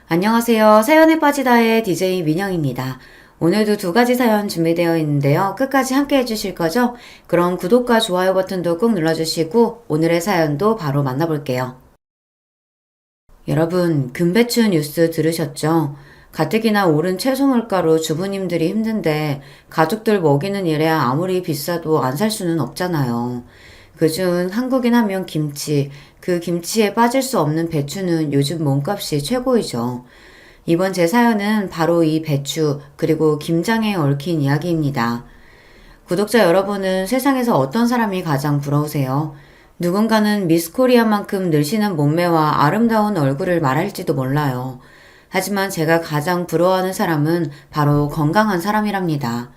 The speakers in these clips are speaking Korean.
안녕하세요. 사연에 빠지다의 DJ 민영입니다. 오늘도 두 가지 사연 준비되어 있는데요. 끝까지 함께 해주실 거죠? 그럼 구독과 좋아요 버튼도 꾹 눌러주시고 오늘의 사연도 바로 만나볼게요. 여러분, 금배추 뉴스 들으셨죠? 가뜩이나 오른 채소 물가로 주부님들이 힘든데 가족들 먹이는 일에 아무리 비싸도 안 살 수는 없잖아요. 그중 한국인 하면 김치, 그 김치에 빠질 수 없는 배추는 요즘 몸값이 최고이죠. 이번 제 사연은 바로 이 배추, 그리고 김장에 얽힌 이야기입니다. 구독자 여러분은 세상에서 어떤 사람이 가장 부러우세요? 누군가는 미스 코리아만큼 늘씬한 몸매와 아름다운 얼굴을 말할지도 몰라요. 하지만 제가 가장 부러워하는 사람은 바로 건강한 사람이랍니다.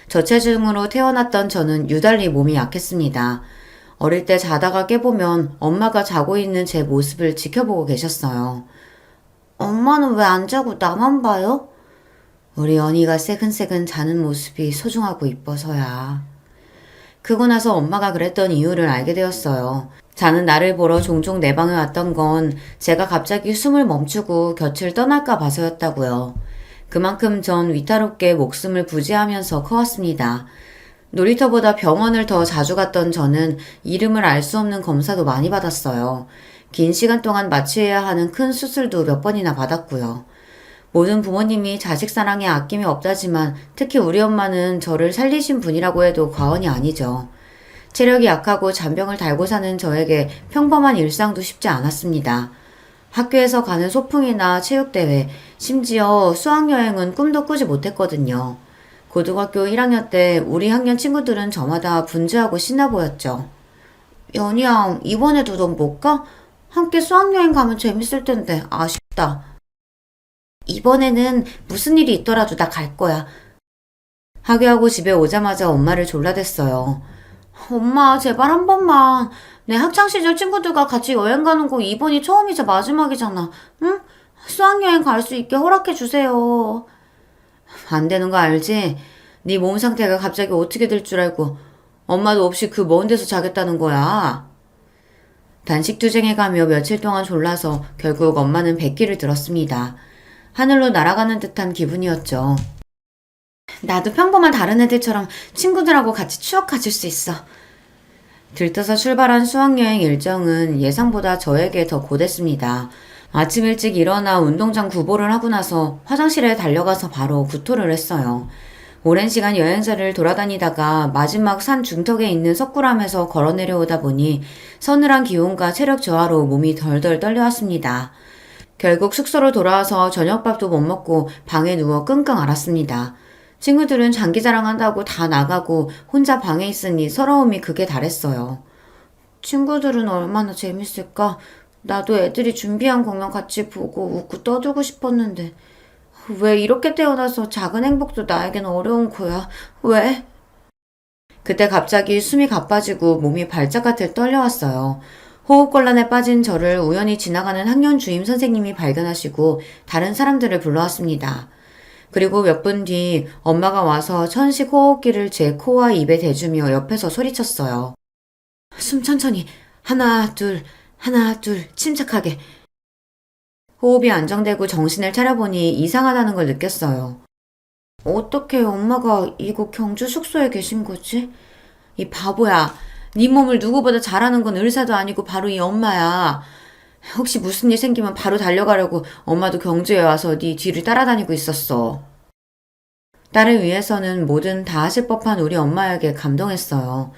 저체중으로 태어났던 저는 유달리 몸이 약했습니다. 어릴 때 자다가 깨보면 엄마가 자고 있는 제 모습을 지켜보고 계셨어요. 엄마는 왜 안 자고 나만 봐요? 우리 언니가 새근새근 자는 모습이 소중하고 이뻐서야. 크고 나서 엄마가 그랬던 이유를 알게 되었어요. 자는 나를 보러 종종 내 방에 왔던 건 제가 갑자기 숨을 멈추고 곁을 떠날까 봐서였다고요. 그만큼 전 위태롭게 목숨을 부지하면서 커왔습니다. 놀이터보다 병원을 더 자주 갔던 저는 이름을 알 수 없는 검사도 많이 받았어요. 긴 시간 동안 마취해야 하는 큰 수술도 몇 번이나 받았고요. 모든 부모님이 자식 사랑에 아낌이 없다지만 특히 우리 엄마는 저를 살리신 분이라고 해도 과언이 아니죠. 체력이 약하고 잔병을 달고 사는 저에게 평범한 일상도 쉽지 않았습니다. 학교에서 가는 소풍이나 체육대회, 심지어 수학여행은 꿈도 꾸지 못했거든요. 고등학교 1학년 때 우리 학년 친구들은 저마다 분주하고 신나 보였죠. 연희양, 이번에도 넌 못 가? 함께 수학여행 가면 재밌을 텐데 아쉽다. 이번에는 무슨 일이 있더라도 나 갈 거야. 학교하고 집에 오자마자 엄마를 졸라댔어요. 엄마, 제발 한 번만. 내 학창시절 친구들과 같이 여행 가는 거 이번이 처음이자 마지막이잖아. 응? 수학여행 갈 수 있게 허락해 주세요. 안 되는 거 알지? 네 몸 상태가 갑자기 어떻게 될 줄 알고 엄마도 없이 그 먼 데서 자겠다는 거야. 단식투쟁에 가며 며칠 동안 졸라서 결국 엄마는 백기를 들었습니다. 하늘로 날아가는 듯한 기분이었죠. 나도 평범한 다른 애들처럼 친구들하고 같이 추억 가질 수 있어. 들떠서 출발한 수학여행 일정은 예상보다 저에게 더 고됐습니다. 아침 일찍 일어나 운동장 구보를 하고 나서 화장실에 달려가서 바로 구토를 했어요. 오랜 시간 여행사를 돌아다니다가 마지막 산 중턱에 있는 석굴암에서 걸어 내려오다 보니 서늘한 기온과 체력 저하로 몸이 덜덜 떨려왔습니다. 결국 숙소로 돌아와서 저녁밥도 못 먹고 방에 누워 끙끙 앓았습니다. 친구들은 장기자랑한다고 다 나가고 혼자 방에 있으니 서러움이 극에 달했어요. 친구들은 얼마나 재밌을까? 나도 애들이 준비한 공연 같이 보고 웃고 떠들고 싶었는데 왜 이렇게 태어나서 작은 행복도 나에겐 어려운 거야? 왜? 그때 갑자기 숨이 가빠지고 몸이 발작같이 떨려왔어요. 호흡곤란에 빠진 저를 우연히 지나가는 학년 주임 선생님이 발견하시고 다른 사람들을 불러왔습니다. 그리고 몇 분 뒤 엄마가 와서 천식 호흡기를 제 코와 입에 대주며 옆에서 소리쳤어요. 숨 천천히. 하나, 둘, 하나, 둘, 침착하게. 호흡이 안정되고 정신을 차려보니 이상하다는 걸 느꼈어요. 어떻게 엄마가 이곳 경주 숙소에 계신 거지? 이 바보야. 네 몸을 누구보다 잘 아는 건 의사도 아니고 바로 이 엄마야. 혹시 무슨 일 생기면 바로 달려가려고 엄마도 경주에 와서 네 뒤를 따라다니고 있었어. 딸을 위해서는 뭐든 다 하실 법한 우리 엄마에게 감동했어요.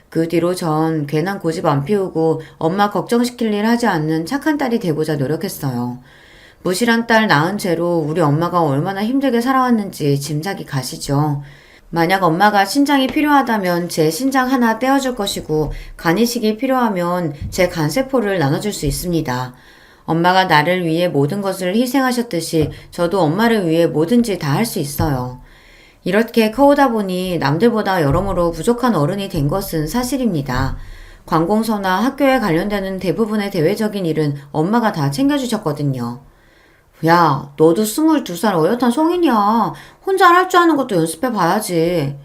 그 뒤로 전 괜한 고집 안 피우고 엄마 걱정시킬 일 하지 않는 착한 딸이 되고자 노력했어요. 무실한 딸 낳은 채로 우리 엄마가 얼마나 힘들게 살아왔는지 짐작이 가시죠. 만약 엄마가 신장이 필요하다면 제 신장 하나 떼어줄 것이고 간이식이 필요하면 제 간세포를 나눠줄 수 있습니다. 엄마가 나를 위해 모든 것을 희생하셨듯이 저도 엄마를 위해 뭐든지 다 할 수 있어요. 이렇게 커오다 보니 남들보다 여러모로 부족한 어른이 된 것은 사실입니다. 관공서나 학교에 관련되는 대부분의 대외적인 일은 엄마가 다 챙겨주셨거든요. 야, 너도 22살 어엿한 성인이야. 혼자 할 줄 아는 것도 연습해봐야지.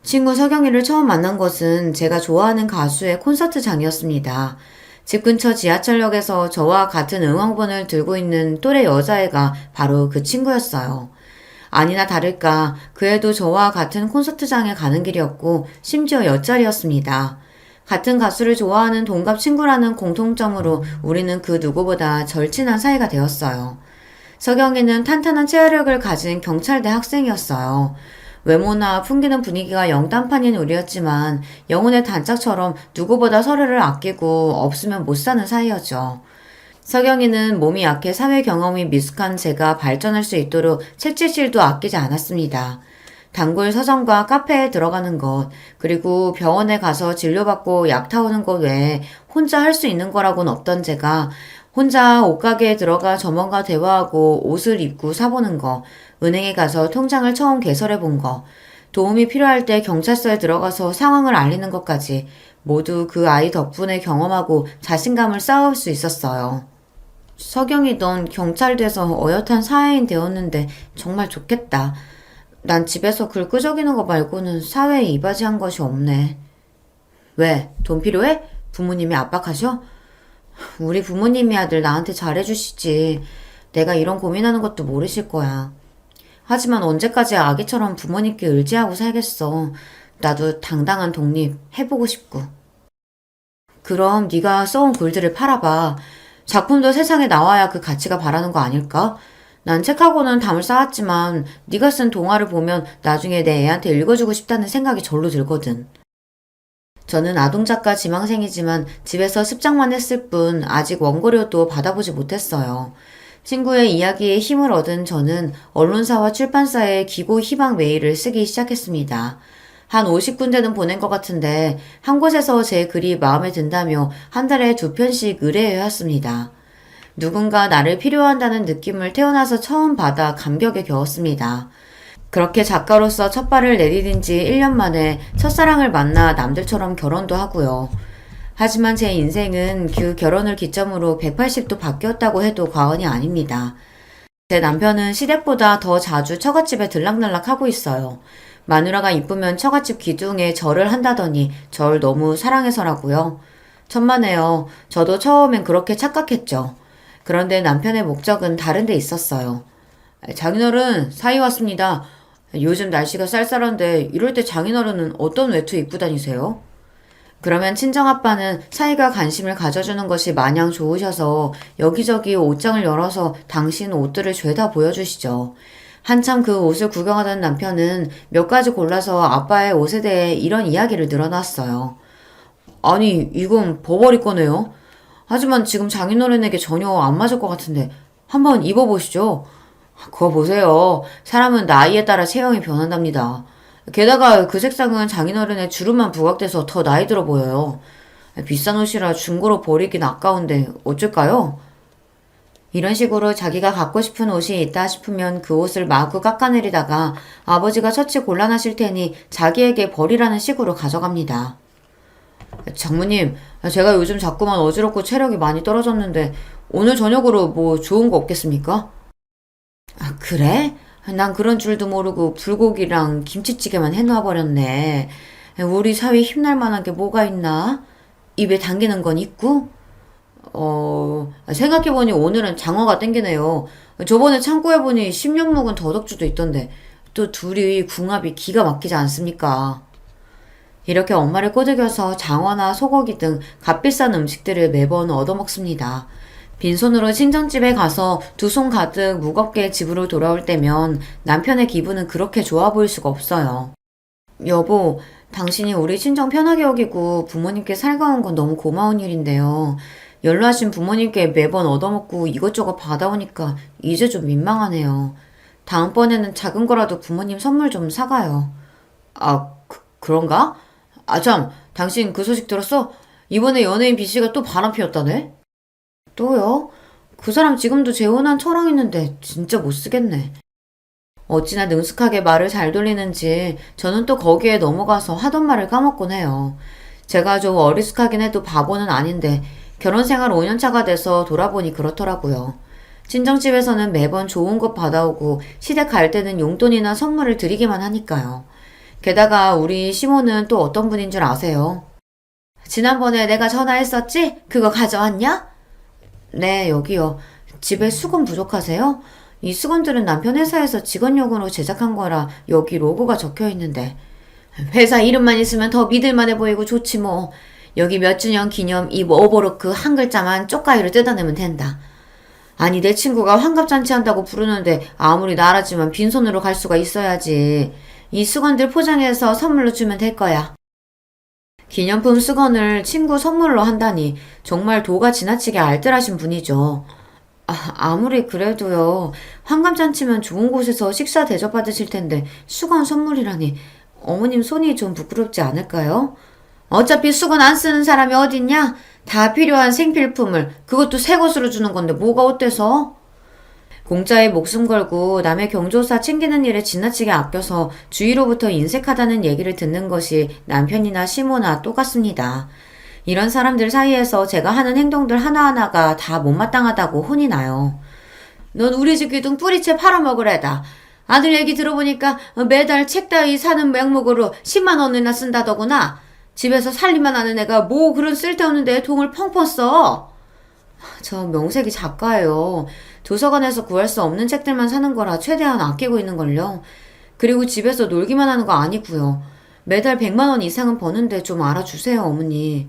친구 서경이를 처음 만난 것은 제가 좋아하는 가수의 콘서트장이었습니다. 집 근처 지하철역에서 저와 같은 응원본을 들고 있는 또래 여자애가 바로 그 친구였어요. 아니나 다를까 그 애도 저와 같은 콘서트장에 가는 길이었고 심지어 옆자리였습니다. 같은 가수를 좋아하는 동갑 친구라는 공통점으로 우리는 그 누구보다 절친한 사이가 되었어요. 서경이는 탄탄한 체력을 가진 경찰대 학생이었어요. 외모나 풍기는 분위기가 영단판인 우리였지만 영혼의 단짝처럼 누구보다 서로를 아끼고 없으면 못 사는 사이였죠. 서경이는 몸이 약해 사회 경험이 미숙한 제가 발전할 수 있도록 채찍질도 아끼지 않았습니다. 단골 서점과 카페에 들어가는 것, 그리고 병원에 가서 진료받고 약 타오는 것 외에 혼자 할 수 있는 거라고는 없던 제가 혼자 옷가게에 들어가 점원과 대화하고 옷을 입고 사보는 거, 은행에 가서 통장을 처음 개설해 본 거, 도움이 필요할 때 경찰서에 들어가서 상황을 알리는 것까지 모두 그 아이 덕분에 경험하고 자신감을 쌓을 수 있었어요. 서경이 넌 경찰 돼서 어엿한 사회인 되었는데 정말 좋겠다. 난 집에서 글 끄적이는 거 말고는 사회에 이바지한 것이 없네. 왜? 돈 필요해? 부모님이 압박하셔? 우리 부모님이 아들 나한테 잘해주시지. 내가 이런 고민하는 것도 모르실 거야. 하지만 언제까지 아기처럼 부모님께 의지하고 살겠어. 나도 당당한 독립 해보고 싶고. 그럼 네가 써온 글들을 팔아봐. 작품도 세상에 나와야 그 가치가 바라는 거 아닐까? 난 책하고는 담을 쌓았지만 네가 쓴 동화를 보면 나중에 내 애한테 읽어주고 싶다는 생각이 절로 들거든. 저는 아동작가 지망생이지만 집에서 습작만 했을 뿐 아직 원고료도 받아보지 못했어요. 친구의 이야기에 힘을 얻은 저는 언론사와 출판사에 기고 희망 메일을 쓰기 시작했습니다. 한 50군데는 보낸 것 같은데 한 곳에서 제 글이 마음에 든다며 한 달에 2편씩 의뢰해왔습니다. 누군가 나를 필요한다는 느낌을 태어나서 처음 받아 감격에 겨웠습니다. 그렇게 작가로서 첫 발을 내디딘 지 1년 만에 첫사랑을 만나 남들처럼 결혼도 하고요. 하지만 제 인생은 그 결혼을 기점으로 180도 바뀌었다고 해도 과언이 아닙니다. 제 남편은 시댁보다 더 자주 처갓집에 들락날락 하고 있어요. 마누라가 이쁘면 처갓집 기둥에 절을 한다더니 절 너무 사랑해서라고요. 천만에요. 저도 처음엔 그렇게 착각했죠. 그런데 남편의 목적은 다른 데 있었어요. 장인어른 사이 왔습니다. 요즘 날씨가 쌀쌀한데 이럴 때 장인어른은 어떤 외투 입고 다니세요? 그러면 친정아빠는 사이가 관심을 가져주는 것이 마냥 좋으셔서 여기저기 옷장을 열어서 당신 옷들을 죄다 보여주시죠. 한참 그 옷을 구경하던 남편은 몇 가지 골라서 아빠의 옷에 대해 이런 이야기를 늘어놨어요. 아니, 이건 버버리 거네요. 하지만 지금 장인어른에게 전혀 안 맞을 것 같은데 한번 입어보시죠. 그거 보세요. 사람은 나이에 따라 체형이 변한답니다. 게다가 그 색상은 장인어른의 주름만 부각돼서 더 나이 들어 보여요. 비싼 옷이라 중고로 버리긴 아까운데 어쩔까요? 이런 식으로 자기가 갖고 싶은 옷이 있다 싶으면 그 옷을 마구 깎아내리다가 아버지가 처치 곤란하실 테니 자기에게 버리라는 식으로 가져갑니다. 장모님, 제가 요즘 자꾸만 어지럽고 체력이 많이 떨어졌는데 오늘 저녁으로 뭐 좋은 거 없겠습니까? 아, 그래? 난 그런 줄도 모르고 불고기랑 김치찌개만 해놓아버렸네. 우리 사위 힘날 만한 게 뭐가 있나? 입에 당기는 건 있고? 생각해보니 오늘은 장어가 땡기네요. 저번에 창고해보니 10년 묵은 더덕주도 있던데 또 둘이 궁합이 기가 막히지 않습니까? 이렇게 엄마를 꼬드겨서 장어나 소고기 등 값비싼 음식들을 매번 얻어먹습니다. 빈손으로 친정집에 가서 두 손 가득 무겁게 집으로 돌아올 때면 남편의 기분은 그렇게 좋아 보일 수가 없어요. 여보, 당신이 우리 친정 편하게 여기고 부모님께 살가운 건 너무 고마운 일인데요. 연로하신 부모님께 매번 얻어먹고 이것저것 받아오니까 이제 좀 민망하네요. 다음번에는 작은 거라도 부모님 선물 좀 사가요. 아, 그런가? 아, 참, 당신 그 소식 들었어? 이번에 연예인 B씨가 또 바람 피웠다네? 또요? 그 사람 지금도 재혼한 처랑 있는데 진짜 못 쓰겠네. 어찌나 능숙하게 말을 잘 돌리는지 저는 또 거기에 넘어가서 하던 말을 까먹곤 해요. 제가 좀 어리숙하긴 해도 바보는 아닌데 결혼생활 5년차가 돼서 돌아보니 그렇더라고요. 친정집에서는 매번 좋은 것 받아오고 시댁 갈 때는 용돈이나 선물을 드리기만 하니까요. 게다가 우리 시모는 또 어떤 분인 줄 아세요? 지난번에 내가 전화했었지? 그거 가져왔냐? 네, 여기요. 집에 수건 부족하세요? 이 수건들은 남편 회사에서 직원용으로 제작한 거라 여기 로고가 적혀 있는데. 회사 이름만 있으면 더 믿을만해 보이고 좋지 뭐. 여기 몇 주년 기념 이 오버로크 한 글자만 쪽가위로 뜯어내면 된다. 아니 내 친구가 환갑잔치 한다고 부르는데 아무리 나라지만 빈손으로 갈 수가 있어야지. 이 수건들 포장해서 선물로 주면 될 거야. 기념품 수건을 친구 선물로 한다니 정말 도가 지나치게 알뜰하신 분이죠. 아무리 그래도요. 환갑잔치면 좋은 곳에서 식사 대접받으실 텐데 수건 선물이라니 어머님 손이 좀 부끄럽지 않을까요? 어차피 수건 안 쓰는 사람이 어딨냐? 다 필요한 생필품을 그것도 새 것으로 주는 건데 뭐가 어때서? 공짜에 목숨 걸고 남의 경조사 챙기는 일에 지나치게 아껴서 주위로부터 인색하다는 얘기를 듣는 것이 남편이나 시모나 똑같습니다. 이런 사람들 사이에서 제가 하는 행동들 하나하나가 다 못마땅하다고 혼이 나요. 넌 우리 집 귀둥 뿌리채 팔아먹으래다. 아들 얘기 들어보니까 매달 책 따위 사는 명목으로 10만 원이나 쓴다더구나. 집에서 살림만 하는 애가 뭐 그런 쓸데없는 데에 돈을 펑펑 써. 저 명색이 작가예요. 도서관에서 구할 수 없는 책들만 사는 거라 최대한 아끼고 있는걸요. 그리고 집에서 놀기만 하는 거 아니고요. 매달 100만 원 이상은 버는데 좀 알아주세요, 어머니.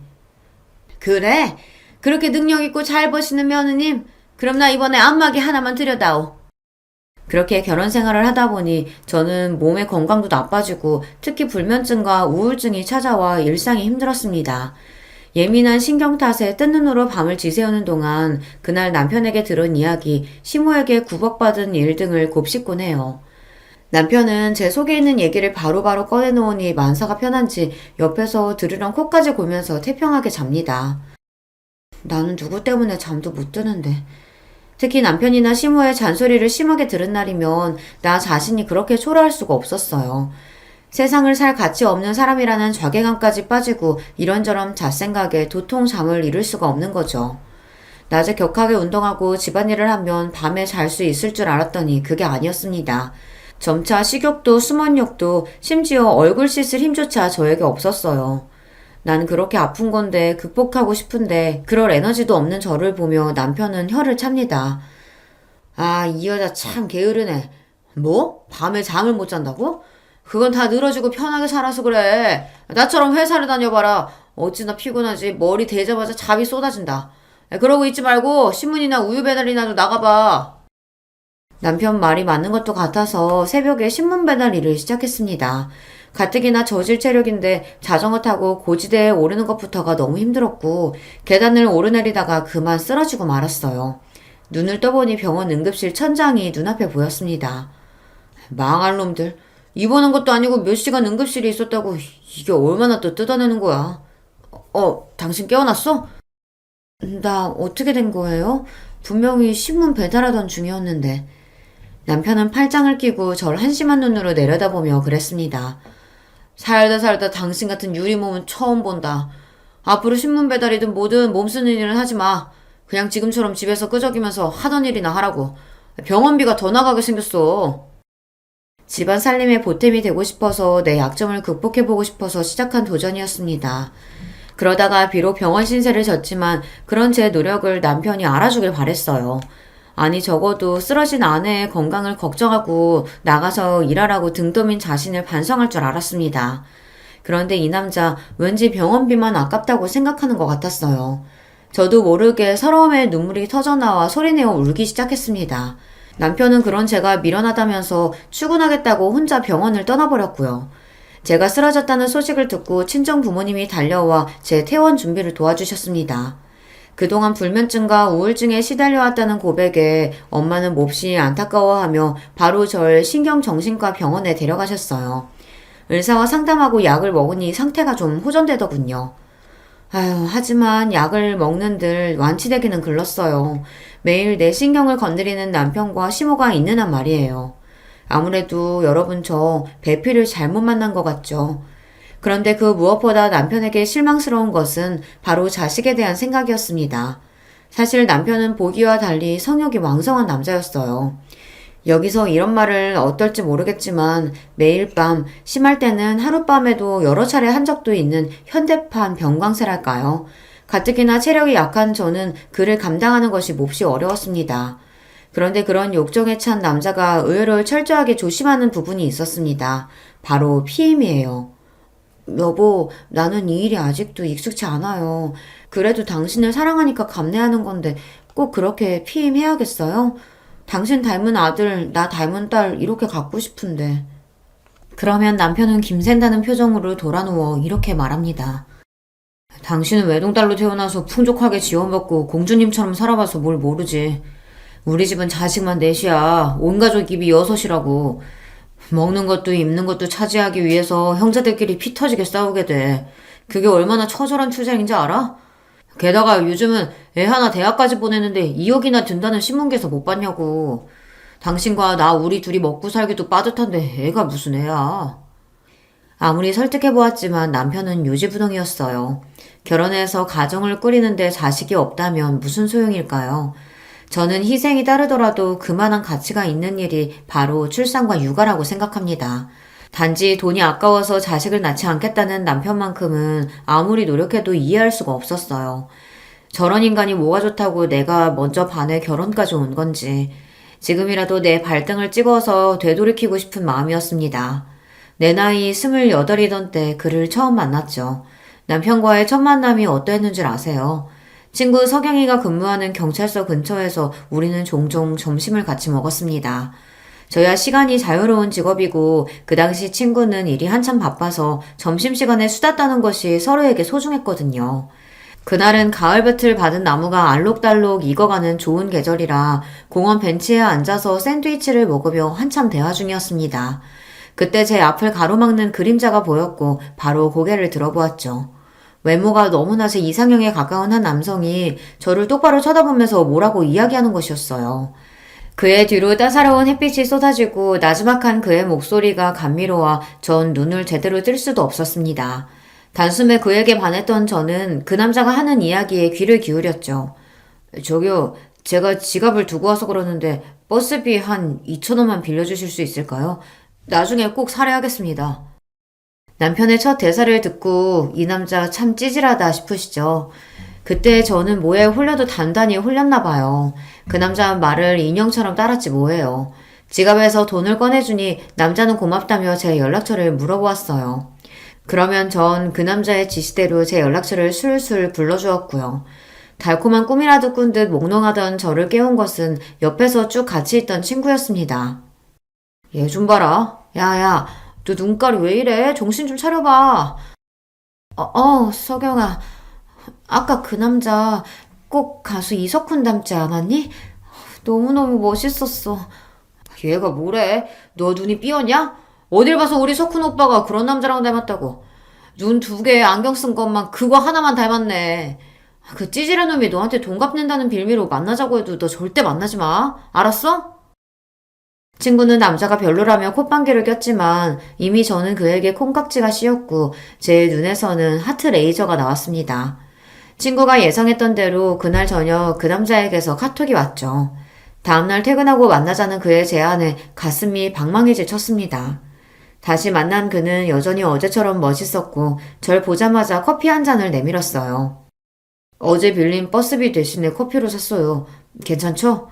그래? 그렇게 능력 있고 잘 버시는 며느님? 그럼 나 이번에 안마기 하나만 드려다오. 그렇게 결혼 생활을 하다 보니 저는 몸의 건강도 나빠지고 특히 불면증과 우울증이 찾아와 일상이 힘들었습니다. 예민한 신경 탓에 뜬 눈으로 밤을 지새우는 동안 그날 남편에게 들은 이야기, 시모에게 구박받은 일 등을 곱씹곤 해요. 남편은 제 속에 있는 얘기를 바로바로 꺼내놓으니 만사가 편한지 옆에서 들으랑 코까지 골면서 태평하게 잡니다. 나는 누구 때문에 잠도 못 드는데. 특히 남편이나 시모의 잔소리를 심하게 들은 날이면 나 자신이 그렇게 초라할 수가 없었어요. 세상을 살 가치 없는 사람이라는 자괴감까지 빠지고 이런저런 잣생각에 도통 잠을 이룰 수가 없는 거죠. 낮에 격하게 운동하고 집안일을 하면 밤에 잘 수 있을 줄 알았더니 그게 아니었습니다. 점차 식욕도 수면욕도 심지어 얼굴 씻을 힘조차 저에게 없었어요. 난 그렇게 아픈 건데 극복하고 싶은데 그럴 에너지도 없는 저를 보며 남편은 혀를 찹니다. 아, 이 여자 참 게으르네. 뭐? 밤에 잠을 못 잔다고? 그건 다 늘어지고 편하게 살아서 그래. 나처럼 회사를 다녀봐라. 어찌나 피곤하지. 머리 대자마자 잠이 쏟아진다. 그러고 있지 말고 신문이나 우유 배달이나도 나가봐. 남편 말이 맞는 것도 같아서 새벽에 신문 배달 일을 시작했습니다. 가뜩이나 저질 체력인데 자전거 타고 고지대에 오르는 것부터가 너무 힘들었고 계단을 오르내리다가 그만 쓰러지고 말았어요. 눈을 떠보니 병원 응급실 천장이 눈앞에 보였습니다. 망할 놈들. 입원한 것도 아니고 몇 시간 응급실에 있었다고 이게 얼마나 또 뜯어내는 거야. 당신 깨어났어? 나 어떻게 된 거예요? 분명히 신문 배달하던 중이었는데. 남편은 팔짱을 끼고 절 한심한 눈으로 내려다보며 그랬습니다. 살다 당신 같은 유리몸은 처음 본다. 앞으로 신문 배달이든 뭐든 몸쓰는 일은 하지 마. 그냥 지금처럼 집에서 끄적이면서 하던 일이나 하라고. 병원비가 더 나가게 생겼어. 집안 살림에 보탬이 되고 싶어서 내 약점을 극복해보고 싶어서 시작한 도전이었습니다. 그러다가 비록 병원 신세를 졌지만 그런 제 노력을 남편이 알아주길 바랬어요. 아니 적어도 쓰러진 아내의 건강을 걱정하고 나가서 일하라고 등 떠민 자신을 반성할 줄 알았습니다. 그런데 이 남자 왠지 병원비만 아깝다고 생각하는 것 같았어요. 저도 모르게 서러움에 눈물이 터져나와 소리내어 울기 시작했습니다. 남편은 그런 제가 미련하다면서 출근하겠다고 혼자 병원을 떠나버렸고요. 제가 쓰러졌다는 소식을 듣고 친정 부모님이 달려와 제 퇴원 준비를 도와주셨습니다. 그동안 불면증과 우울증에 시달려왔다는 고백에 엄마는 몹시 안타까워하며 바로 절 신경정신과 병원에 데려가셨어요. 의사와 상담하고 약을 먹으니 상태가 좀 호전되더군요. 하지만 약을 먹는들 완치되기는 글렀어요. 매일 내 신경을 건드리는 남편과 시모가 있는 한 말이에요. 아무래도 여러분 저 배필을 잘못 만난 것 같죠. 그런데 그 무엇보다 남편에게 실망스러운 것은 바로 자식에 대한 생각이었습니다. 사실 남편은 보기와 달리 성욕이 왕성한 남자였어요. 여기서 이런 말을 어떨지 모르겠지만 매일 밤, 심할 때는 하룻밤에도 여러 차례 한 적도 있는 현대판 병광세랄까요? 가뜩이나 체력이 약한 저는 그를 감당하는 것이 몹시 어려웠습니다. 그런데 그런 욕정에 찬 남자가 의외로 철저하게 조심하는 부분이 있었습니다. 바로 피임이에요. 여보, 나는 이 일이 아직도 익숙치 않아요. 그래도 당신을 사랑하니까 감내하는 건데 꼭 그렇게 피임해야겠어요? 당신 닮은 아들, 나 닮은 딸 이렇게 갖고 싶은데. 그러면 남편은 김샌다는 표정으로 돌아누워 이렇게 말합니다. 당신은 외동딸로 태어나서 풍족하게 지원받고 공주님처럼 살아봐서 뭘 모르지. 우리 집은 자식만 넷이야. 온 가족 입이 여섯이라고. 먹는 것도 입는 것도 차지하기 위해서 형제들끼리 피 터지게 싸우게 돼. 그게 얼마나 처절한 투쟁인지 알아? 게다가 요즘은 애 하나 대학까지 보내는데 2억이나 든다는 신문기사 못 봤냐고. 당신과 나 우리 둘이 먹고 살기도 빠듯한데 애가 무슨 애야. 아무리 설득해보았지만 남편은 요지부동이었어요. 결혼해서 가정을 꾸리는데 자식이 없다면 무슨 소용일까요? 저는 희생이 따르더라도 그만한 가치가 있는 일이 바로 출산과 육아라고 생각합니다. 단지 돈이 아까워서 자식을 낳지 않겠다는 남편만큼은 아무리 노력해도 이해할 수가 없었어요. 저런 인간이 뭐가 좋다고 내가 먼저 반해 결혼까지 온 건지. 지금이라도 내 발등을 찍어서 되돌이키고 싶은 마음이었습니다. 내 나이 28이던 때 그를 처음 만났죠. 남편과의 첫 만남이 어떠했는 줄 아세요? 친구 석영이가 근무하는 경찰서 근처에서 우리는 종종 점심을 같이 먹었습니다. 저야 시간이 자유로운 직업이고 그 당시 친구는 일이 한참 바빠서 점심시간에 수다 떠는 것이 서로에게 소중했거든요. 그날은 가을볕을 받은 나무가 알록달록 익어가는 좋은 계절이라 공원 벤치에 앉아서 샌드위치를 먹으며 한참 대화 중이었습니다. 그때 제 앞을 가로막는 그림자가 보였고 바로 고개를 들어보았죠. 외모가 너무나 제 이상형에 가까운 한 남성이 저를 똑바로 쳐다보면서 뭐라고 이야기하는 것이었어요. 그의 뒤로 따사로운 햇빛이 쏟아지고 나지막한 그의 목소리가 감미로워 전 눈을 제대로 뜰 수도 없었습니다. 단숨에 그에게 반했던 저는 그 남자가 하는 이야기에 귀를 기울였죠. 저기요, 제가 지갑을 두고 와서 그러는데 버스비 한 2천 원만 빌려주실 수 있을까요? 나중에 꼭 살해하겠습니다. 남편의 첫 대사를 듣고 이 남자 참 찌질하다 싶으시죠? 그때 저는 뭐에 홀려도 단단히 홀렸나 봐요. 그 남자 말을 인형처럼 따랐지 뭐예요. 지갑에서 돈을 꺼내주니 남자는 고맙다며 제 연락처를 물어보았어요. 그러면 전 그 남자의 지시대로 제 연락처를 술술 불러주었고요. 달콤한 꿈이라도 꾼 듯 몽롱하던 저를 깨운 것은 옆에서 쭉 같이 있던 친구였습니다. 얘 좀 봐라. 야야, 너 눈깔이 왜 이래? 정신 좀 차려봐. 석영아. 아까 그 남자 꼭 가수 이석훈 닮지 않았니? 너무너무 멋있었어. 얘가 뭐래? 너 눈이 삐었냐? 어딜 봐서 우리 석훈 오빠가 그런 남자랑 닮았다고. 눈 두 개 안경 쓴 것만 그거 하나만 닮았네. 그 찌질한 놈이 너한테 돈 갚는다는 빌미로 만나자고 해도 너 절대 만나지 마. 알았어? 친구는 남자가 별로라며 콧방귀를 꼈지만 이미 저는 그에게 콩깍지가 씌었고 제 눈에서는 하트 레이저가 나왔습니다. 친구가 예상했던 대로 그날 저녁 그 남자에게서 카톡이 왔죠. 다음날 퇴근하고 만나자는 그의 제안에 가슴이 방망이질 쳤습니다. 다시 만난 그는 여전히 어제처럼 멋있었고 절 보자마자 커피 한 잔을 내밀었어요. 어제 빌린 버스비 대신에 커피로 샀어요. 괜찮죠?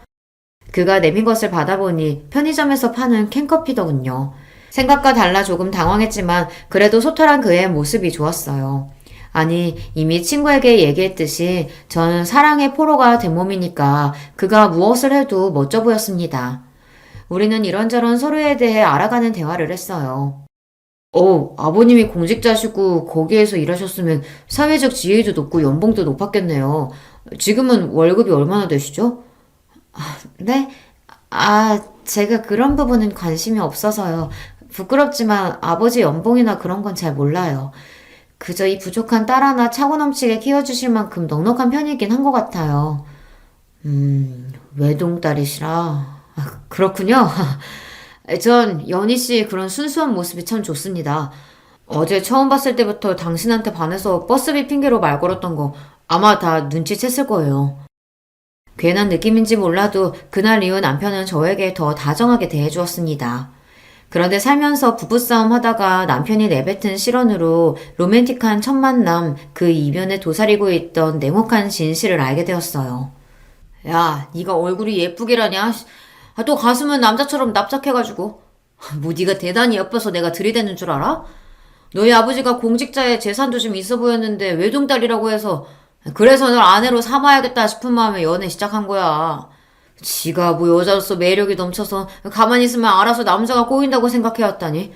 그가 내민 것을 받아보니 편의점에서 파는 캔커피더군요. 생각과 달라 조금 당황했지만 그래도 소탈한 그의 모습이 좋았어요. 아니, 이미 친구에게 얘기했듯이 저는 사랑의 포로가 된 몸이니까 그가 무엇을 해도 멋져 보였습니다. 우리는 이런저런 서로에 대해 알아가는 대화를 했어요. 아버님이 공직자시고 거기에서 일하셨으면 사회적 지위도 높고 연봉도 높았겠네요. 지금은 월급이 얼마나 되시죠? 네? 제가 그런 부분은 관심이 없어서요. 부끄럽지만 아버지 연봉이나 그런 건 잘 몰라요. 그저 이 부족한 딸 하나 차고 넘치게 키워주실 만큼 넉넉한 편이긴 한 것 같아요. 외동딸이시라. 그렇군요. 전 연희 씨 그런 순수한 모습이 참 좋습니다. 어제 처음 봤을 때부터 당신한테 반해서 버스비 핑계로 말 걸었던 거 아마 다 눈치챘을 거예요. 괜한 느낌인지 몰라도 그날 이후 남편은 저에게 더 다정하게 대해주었습니다. 그런데 살면서 부부싸움 하다가 남편이 내뱉은 실언으로 로맨틱한 첫 만남 그 이면에 도사리고 있던 냉혹한 진실을 알게 되었어요. 야, 네가 얼굴이 예쁘기라냐? 또 가슴은 남자처럼 납작해가지고. 뭐 네가 대단히 예뻐서 내가 들이대는 줄 알아? 너희 아버지가 공직자에 재산도 좀 있어 보였는데 외동딸이라고 해서 그래서 널 아내로 삼아야겠다 싶은 마음에 연애 시작한 거야. 지가 뭐 여자로서 매력이 넘쳐서 가만히 있으면 알아서 남자가 꼬인다고 생각해왔다니.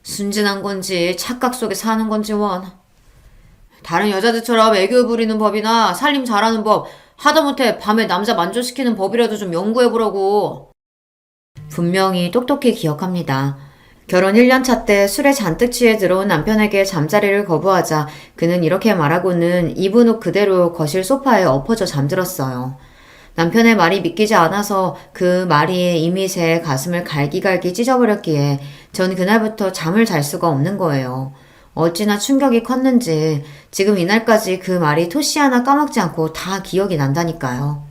순진한 건지 착각 속에 사는 건지 원. 다른 여자들처럼 애교 부리는 법이나 살림 잘하는 법, 하다못해 밤에 남자 만족시키는 법이라도 좀 연구해보라고. 분명히 똑똑히 기억합니다. 결혼 1년차 때 술에 잔뜩 취해 들어온 남편에게 잠자리를 거부하자 그는 이렇게 말하고는 입은 옷 그대로 거실 소파에 엎어져 잠들었어요. 남편의 말이 믿기지 않아서 그 말이 이미 제 가슴을 갈기갈기 찢어버렸기에 전 그날부터 잠을 잘 수가 없는 거예요. 어찌나 충격이 컸는지 지금 이날까지 그 말이 토시 하나 까먹지 않고 다 기억이 난다니까요.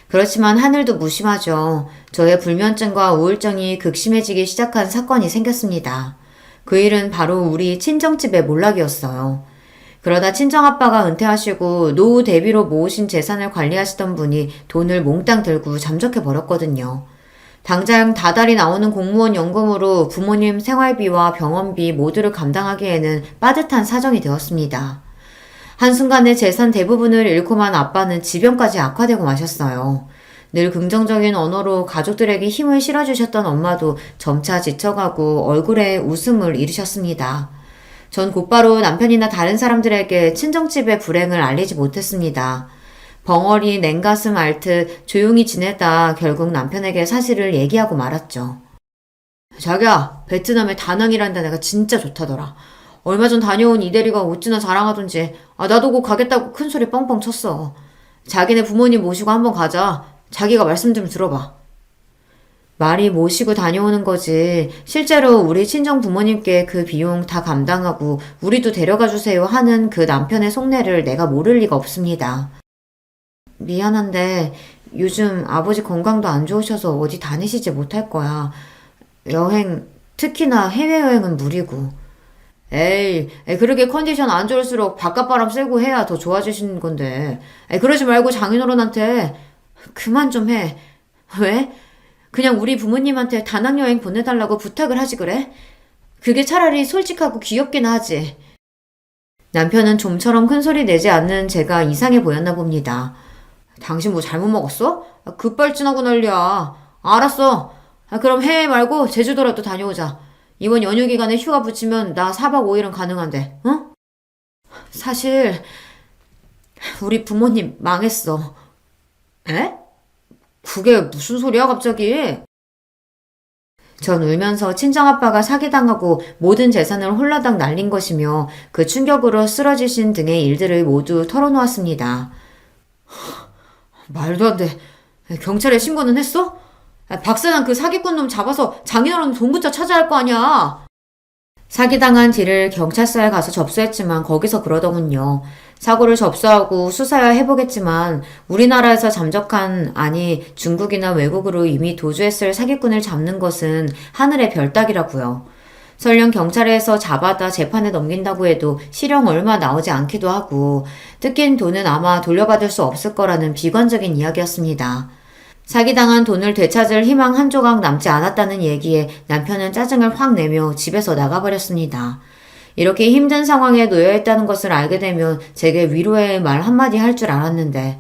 그렇지만 하늘도 무심하죠. 저의 불면증과 우울증이 극심해지기 시작한 사건이 생겼습니다. 그 일은 바로 우리 친정집의 몰락이었어요. 그러다 친정아빠가 은퇴하시고 노후 대비로 모으신 재산을 관리하시던 분이 돈을 몽땅 들고 잠적해버렸거든요. 당장 다달이 나오는 공무원 연금으로 부모님 생활비와 병원비 모두를 감당하기에는 빠듯한 사정이 되었습니다. 한순간에 재산 대부분을 잃고만 아빠는 지병까지 악화되고 마셨어요. 늘 긍정적인 언어로 가족들에게 힘을 실어주셨던 엄마도 점차 지쳐가고 얼굴에 웃음을 잃으셨습니다. 전 곧바로 남편이나 다른 사람들에게 친정집의 불행을 알리지 못했습니다. 벙어리 냉가슴 앓듯 조용히 지내다 결국 남편에게 사실을 얘기하고 말았죠. 자기야, 베트남의 다낭이라는 데가 진짜 좋다더라. 얼마 전 다녀온 이대리가 어찌나 자랑하던지 나도 곧 가겠다고 큰소리 뻥뻥 쳤어. 자기네 부모님 모시고 한번 가자. 자기가 말씀 좀 들어봐. 말이 모시고 다녀오는 거지 실제로 우리 친정 부모님께 그 비용 다 감당하고 우리도 데려가 주세요 하는 그 남편의 속내를 내가 모를 리가 없습니다. 미안한데 요즘 아버지 건강도 안 좋으셔서 어디 다니시지 못할 거야. 여행, 특히나 해외여행은 무리고. 에이, 그렇게 컨디션 안 좋을수록 바깥바람 쐬고 해야 더 좋아지시는 건데. 그러지 말고 장인어른한테 그만 좀 해. 왜? 그냥 우리 부모님한테 다낭 여행 보내달라고 부탁을 하지 그래? 그게 차라리 솔직하고 귀엽긴 하지. 남편은 좀처럼 큰소리 내지 않는 제가 이상해 보였나 봅니다. 당신 뭐 잘못 먹었어? 급발진하고 난리야. 알았어. 그럼 해외 말고 제주도라도 다녀오자. 이번 연휴 기간에 휴가 붙이면 나 4박 5일은 가능한데, 응? 사실 우리 부모님 망했어. 에? 그게 무슨 소리야 갑자기? 전 울면서 친정아빠가 사기당하고 모든 재산을 홀라당 날린 것이며 그 충격으로 쓰러지신 등의 일들을 모두 털어놓았습니다. 말도 안 돼. 경찰에 신고는 했어? 박사장 그 사기꾼 놈 잡아서 장인어른 돈부터 찾아야 할 거 아니야. 사기당한 뒤를 경찰서에 가서 접수했지만 거기서 그러더군요. 사고를 접수하고 수사야 해보겠지만 우리나라에서 잠적한 아니 중국이나 외국으로 이미 도주했을 사기꾼을 잡는 것은 하늘의 별 따기라고요. 설령 경찰에서 잡아다 재판에 넘긴다고 해도 실형 얼마 나오지 않기도 하고 뜯긴 돈은 아마 돌려받을 수 없을 거라는 비관적인 이야기였습니다. 사기당한 돈을 되찾을 희망 한 조각 남지 않았다는 얘기에 남편은 짜증을 확 내며 집에서 나가버렸습니다. 이렇게 힘든 상황에 놓여있다는 것을 알게 되면 제게 위로의 말 한마디 할 줄 알았는데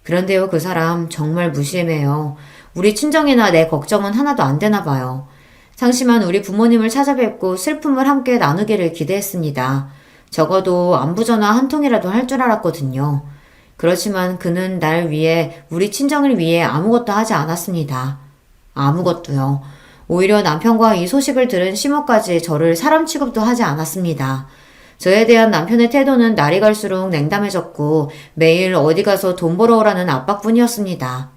그런데요 그 사람 정말 무심해요. 우리 친정이나 내 걱정은 하나도 안 되나 봐요. 상심한 우리 부모님을 찾아뵙고 슬픔을 함께 나누기를 기대했습니다. 적어도 안부전화 한 통이라도 할 줄 알았거든요. 그렇지만 그는 날 위해 우리 친정을 위해 아무것도 하지 않았습니다. 아무것도요. 오히려 남편과 이 소식을 들은 시모까지 저를 사람 취급도 하지 않았습니다. 저에 대한 남편의 태도는 날이 갈수록 냉담해졌고 매일 어디 가서 돈 벌어오라는 압박뿐이었습니다.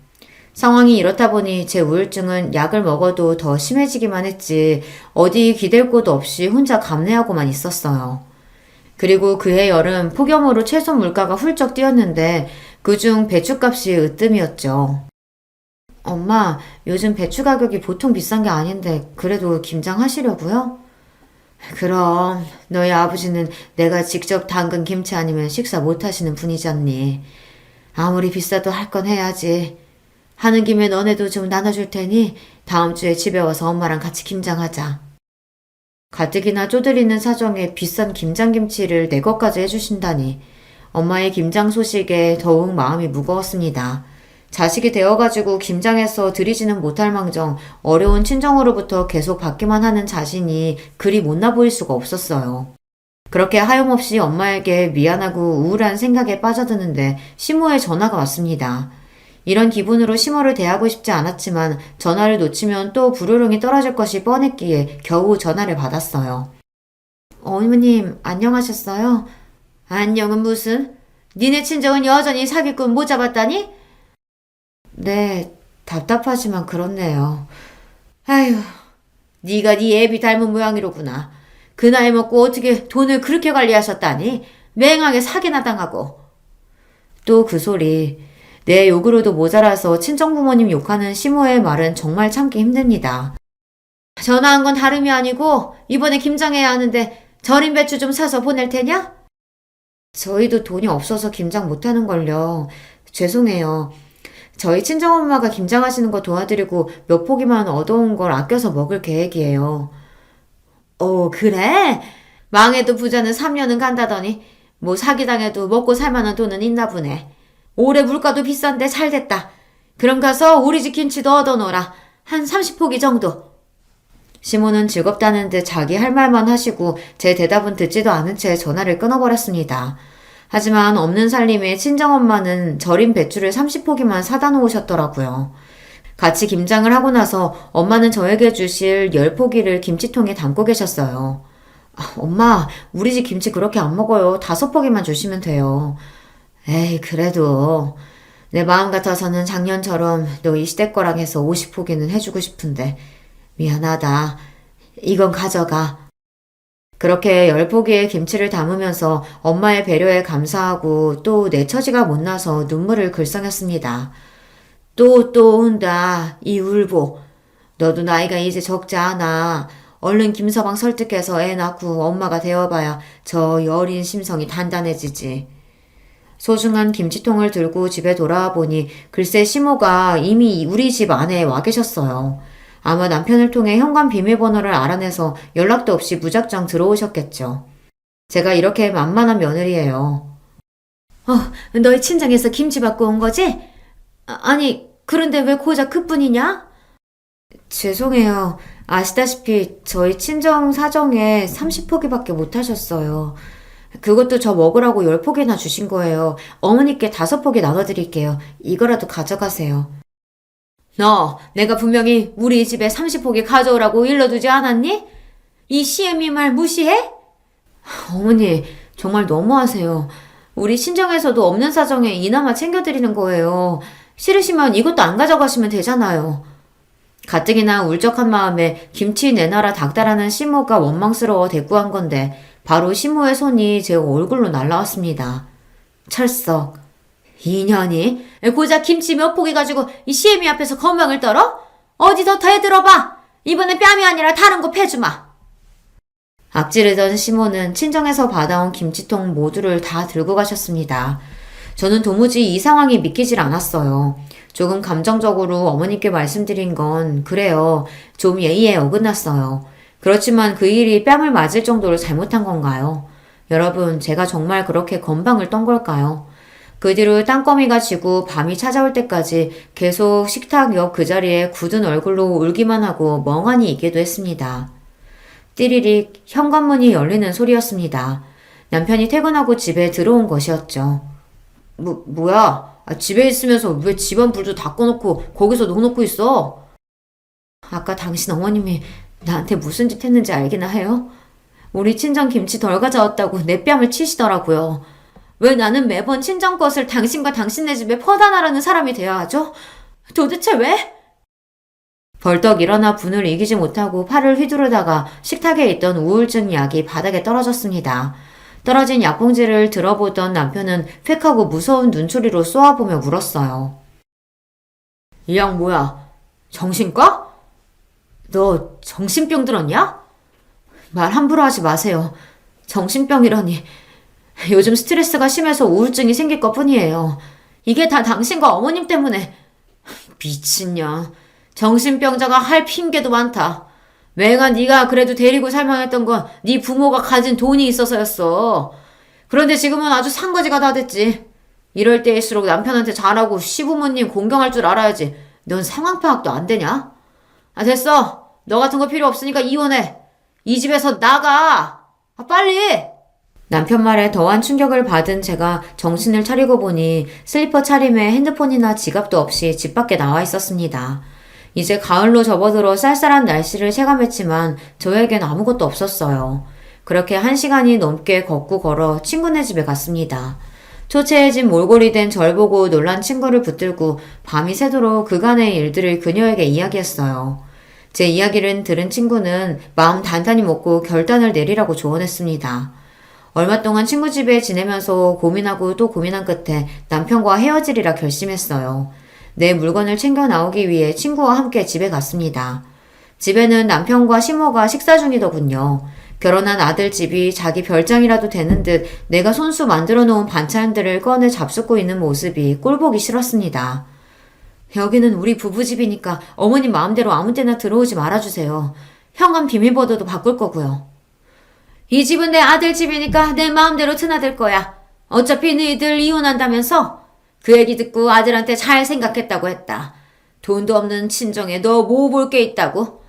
상황이 이렇다 보니 제 우울증은 약을 먹어도 더 심해지기만 했지 어디 기댈 곳 없이 혼자 감내하고만 있었어요. 그리고 그해 여름 폭염으로 채소 물가가 훌쩍 뛰었는데 그중 배추값이 으뜸이었죠. 엄마, 요즘 배추 가격이 보통 비싼 게 아닌데 그래도 김장 하시려고요? 그럼 너희 아버지는 내가 직접 담근 김치 아니면 식사 못 하시는 분이잖니. 아무리 비싸도 할 건 해야지. 하는 김에 너네도 좀 나눠줄 테니 다음 주에 집에 와서 엄마랑 같이 김장하자. 가뜩이나 쪼들리는 사정에 비싼 김장김치를 내 것까지 해주신다니 엄마의 김장 소식에 더욱 마음이 무거웠습니다. 자식이 되어가지고 김장해서 드리지는 못할 망정 어려운 친정으로부터 계속 받기만 하는 자신이 그리 못나 보일 수가 없었어요. 그렇게 하염없이 엄마에게 미안하고 우울한 생각에 빠져드는데 시모의 전화가 왔습니다. 이런 기분으로 시모를 대하고 싶지 않았지만 전화를 놓치면 또 불호령이 떨어질 것이 뻔했기에 겨우 전화를 받았어요. 어머님, 안녕하셨어요? 안녕은 무슨? 니네 친정은 여전히 사기꾼 못 잡았다니? 네, 답답하지만 그렇네요. 아휴, 네가 네 애비 닮은 모양이로구나. 그 나이 먹고 어떻게 돈을 그렇게 관리하셨다니? 맹하게 사기나 당하고. 또 그 소리. 내 욕으로도 모자라서 친정부모님 욕하는 시모의 말은 정말 참기 힘듭니다. 전화한 건 다름이 아니고 이번에 김장해야 하는데 절임 배추 좀 사서 보낼 테냐? 저희도 돈이 없어서 김장 못하는걸요. 죄송해요. 저희 친정엄마가 김장하시는 거 도와드리고 몇 포기만 얻어온 걸 아껴서 먹을 계획이에요. 그래? 망해도 부자는 3년은 간다더니 뭐 사기당해도 먹고 살만한 돈은 있나 보네. 올해 물가도 비싼데 잘됐다. 그럼 가서 우리 집 김치도 얻어놓으라. 한 30포기 정도. 시모는 즐겁다는 듯 자기 할 말만 하시고 제 대답은 듣지도 않은 채 전화를 끊어버렸습니다. 하지만 없는 살림에 친정엄마는 절인 배추를 30포기만 사다 놓으셨더라고요. 같이 김장을 하고 나서 엄마는 저에게 주실 10포기를 김치통에 담고 계셨어요. 엄마, 우리 집 김치 그렇게 안 먹어요. 5포기만 주시면 돼요. 에이, 그래도 내 마음 같아서는 작년처럼 너 이 시댁 거랑 해서 50포기는 해주고 싶은데 미안하다. 이건 가져가. 그렇게 10포기의 김치를 담으면서 엄마의 배려에 감사하고 또 내 처지가 못나서 눈물을 글썽였습니다. 또 온다. 이 울보. 너도 나이가 이제 적지 않아. 얼른 김서방 설득해서 애 낳고 엄마가 되어봐야 저 여린 심성이 단단해지지. 소중한 김치통을 들고 집에 돌아와 보니 글쎄 시모가 이미 우리 집 안에 와 계셨어요. 아마 남편을 통해 현관 비밀번호를 알아내서 연락도 없이 무작정 들어오셨겠죠. 제가 이렇게 만만한 며느리예요. 너희 친정에서 김치 받고 온 거지? 아니, 그런데 왜 고작 그뿐이냐? 죄송해요. 아시다시피 저희 친정 사정에 30포기밖에 못 하셨어요. 그것도 저 먹으라고 10포기나 주신 거예요. 어머니께 5포기 나눠드릴게요. 이거라도 가져가세요. 너, 내가 분명히 우리 집에 30포기 가져오라고 일러두지 않았니? 이 시애미 말 무시해? 어머니, 정말 너무하세요. 우리 친정에서도 없는 사정에 이나마 챙겨드리는 거예요. 싫으시면 이것도 안 가져가시면 되잖아요. 가뜩이나 울적한 마음에 김치 내놔라 닥달하는 시모가 원망스러워 대꾸한 건데 바로 시모의 손이 제 얼굴로 날라왔습니다. 철썩. 2년이? 고작 김치 몇 포기 가지고 이 시애미 앞에서 건방을 떨어? 어디 더 대들어봐. 이번엔 뺨이 아니라 다른 거 패주마. 앞지르던 시모는 친정에서 받아온 김치통 모두를 다 들고 가셨습니다. 저는 도무지 이 상황이 믿기질 않았어요. 조금 감정적으로 어머니께 말씀드린 건 그래요. 좀 예의에 어긋났어요. 그렇지만 그 일이 뺨을 맞을 정도로 잘못한 건가요? 여러분, 제가 정말 그렇게 건방을 떤 걸까요? 그 뒤로 땅거미가 지고 밤이 찾아올 때까지 계속 식탁 옆 그 자리에 굳은 얼굴로 울기만 하고 멍하니 있기도 했습니다. 띠리릭 현관문이 열리는 소리였습니다. 남편이 퇴근하고 집에 들어온 것이었죠. 뭐야? 집에 있으면서 왜 집안 불도 다 꺼놓고 거기서 넋놓고 있어? 아까 당신 어머님이 나한테 무슨 짓 했는지 알기나 해요? 우리 친정 김치 덜 가져왔다고 내 뺨을 치시더라고요. 왜 나는 매번 친정 것을 당신과 당신네 집에 퍼다 나라는 사람이 되어야 하죠? 도대체 왜? 벌떡 일어나 분을 이기지 못하고 팔을 휘두르다가 식탁에 있던 우울증 약이 바닥에 떨어졌습니다. 떨어진 약봉지를 들어보던 남편은 획하고 무서운 눈초리로 쏘아보며 물었어요. 이 양 뭐야? 정신과? 너 정신병 들었냐? 말 함부로 하지 마세요. 정신병이라니. 요즘 스트레스가 심해서 우울증이 생길 것뿐이에요. 이게 다 당신과 어머님 때문에. 미친년. 정신병자가 할 핑계도 많다. 맹아 네가 그래도 데리고 살만했던 건 네 부모가 가진 돈이 있어서였어. 그런데 지금은 아주 산거지가 다 됐지. 이럴 때일수록 남편한테 잘하고 시부모님 공경할 줄 알아야지. 넌 상황 파악도 안 되냐? 아 됐어. 너 같은 거 필요 없으니까 이혼해. 이 집에서 나가. 아 빨리. 남편 말에 더한 충격을 받은 제가 정신을 차리고 보니 슬리퍼 차림에 핸드폰이나 지갑도 없이 집 밖에 나와 있었습니다. 이제 가을로 접어들어 쌀쌀한 날씨를 체감했지만 저에겐 아무것도 없었어요. 그렇게 1시간이 넘게 걷고 걸어 친구네 집에 갔습니다. 초췌해진 몰골이 된 절 보고 놀란 친구를 붙들고 밤이 새도록 그간의 일들을 그녀에게 이야기했어요. 제 이야기를 들은 친구는 마음 단단히 먹고 결단을 내리라고 조언했습니다. 얼마 동안 친구 집에 지내면서 고민하고 또 고민한 끝에 남편과 헤어지리라 결심했어요. 내 물건을 챙겨 나오기 위해 친구와 함께 집에 갔습니다. 집에는 남편과 시모가 식사 중이더군요. 결혼한 아들 집이 자기 별장이라도 되는 듯 내가 손수 만들어 놓은 반찬들을 꺼내 잡숫고 있는 모습이 꼴보기 싫었습니다. 여기는 우리 부부집이니까 어머님 마음대로 아무 때나 들어오지 말아주세요. 현관 비밀번호도 바꿀 거고요. 이 집은 내 아들 집이니까 내 마음대로 드나들 거야. 어차피 너희들 이혼한다면서? 그 얘기 듣고 아들한테 잘 생각했다고 했다. 돈도 없는 친정에 너 뭐 볼 게 있다고?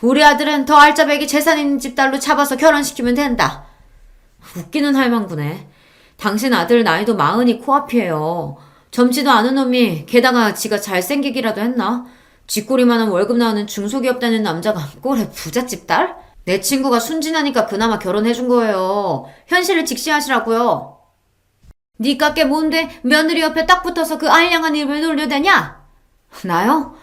우리 아들은 더 알짜배기 재산 있는 집 딸로 잡아서 결혼시키면 된다. 웃기는 할망구네. 당신 아들 나이도 40이 코앞이에요. 젊지도 않은 놈이 게다가 지가 잘생기기라도 했나? 쥐꼬리만한 월급 나오는 중소기업 다니는 남자가 꼴에 부잣집 딸? 내 친구가 순진하니까 그나마 결혼해준 거예요. 현실을 직시하시라고요. 니 깎게 뭔데 며느리 옆에 딱 붙어서 그 알량한 입을 놀려대냐? 나요?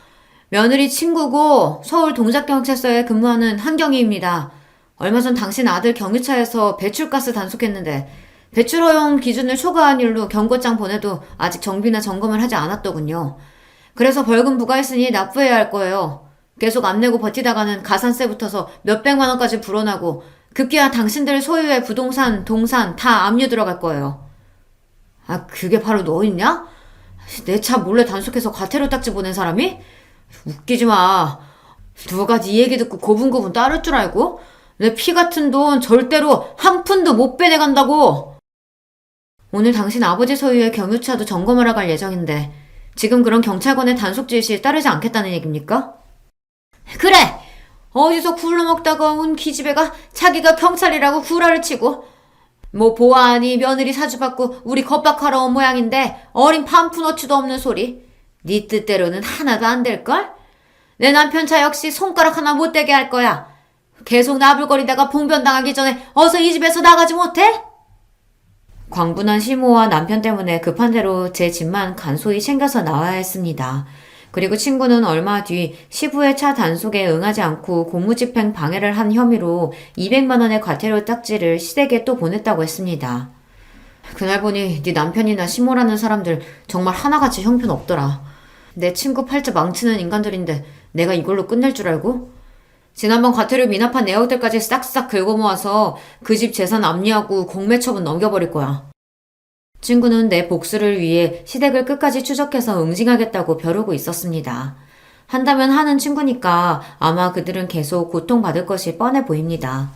며느리 친구고 서울 동작경찰서에 근무하는 한경희입니다. 얼마 전 당신 아들 경유차에서 배출가스 단속했는데 배출 허용 기준을 초과한 일로 경고장 보내도 아직 정비나 점검을 하지 않았더군요. 그래서 벌금 부과했으니 납부해야 할 거예요. 계속 안 내고 버티다가는 가산세 붙어서 몇백만 원까지 불어나고 급기야 당신들 소유의 부동산, 동산 다 압류 들어갈 거예요. 아 그게 바로 너였냐? 내 차 몰래 단속해서 과태료 딱지 보낸 사람이? 웃기지 마. 누가 네 얘기 듣고 고분고분 따를 줄 알고? 내 피 같은 돈 절대로 한 푼도 못 빼내간다고. 오늘 당신 아버지 소유의 경유차도 점검하러 갈 예정인데 지금 그런 경찰관의 단속 지시에 따르지 않겠다는 얘기입니까? 그래! 어디서 굴러먹다가 온 기집애가 자기가 경찰이라고 구라를 치고 뭐 보아하니 며느리 사주받고 우리 겁박하러 온 모양인데 어린 판푼어치도 없는 소리. 네 뜻대로는 하나도 안 될걸? 내 남편 차 역시 손가락 하나 못 대게 할 거야. 계속 나불거리다가 봉변당하기 전에 어서 이 집에서 나가지 못해? 광분한 시모와 남편 때문에 급한 대로 제 집만 간소히 챙겨서 나와야 했습니다. 그리고 친구는 얼마 뒤 시부의 차 단속에 응하지 않고 공무집행 방해를 한 혐의로 200만 원의 과태료 딱지를 시댁에 또 보냈다고 했습니다. 그날 보니 네 남편이나 시모라는 사람들 정말 하나같이 형편없더라. 내 친구 팔자 망치는 인간들인데 내가 이걸로 끝낼 줄 알고? 지난번 과태료 미납한 내역들까지 싹싹 긁어 모아서 그 집 재산 압류하고 공매 처분 넘겨버릴 거야. 친구는 내 복수를 위해 시댁을 끝까지 추적해서 응징하겠다고 벼르고 있었습니다. 한다면 하는 친구니까 아마 그들은 계속 고통받을 것이 뻔해 보입니다.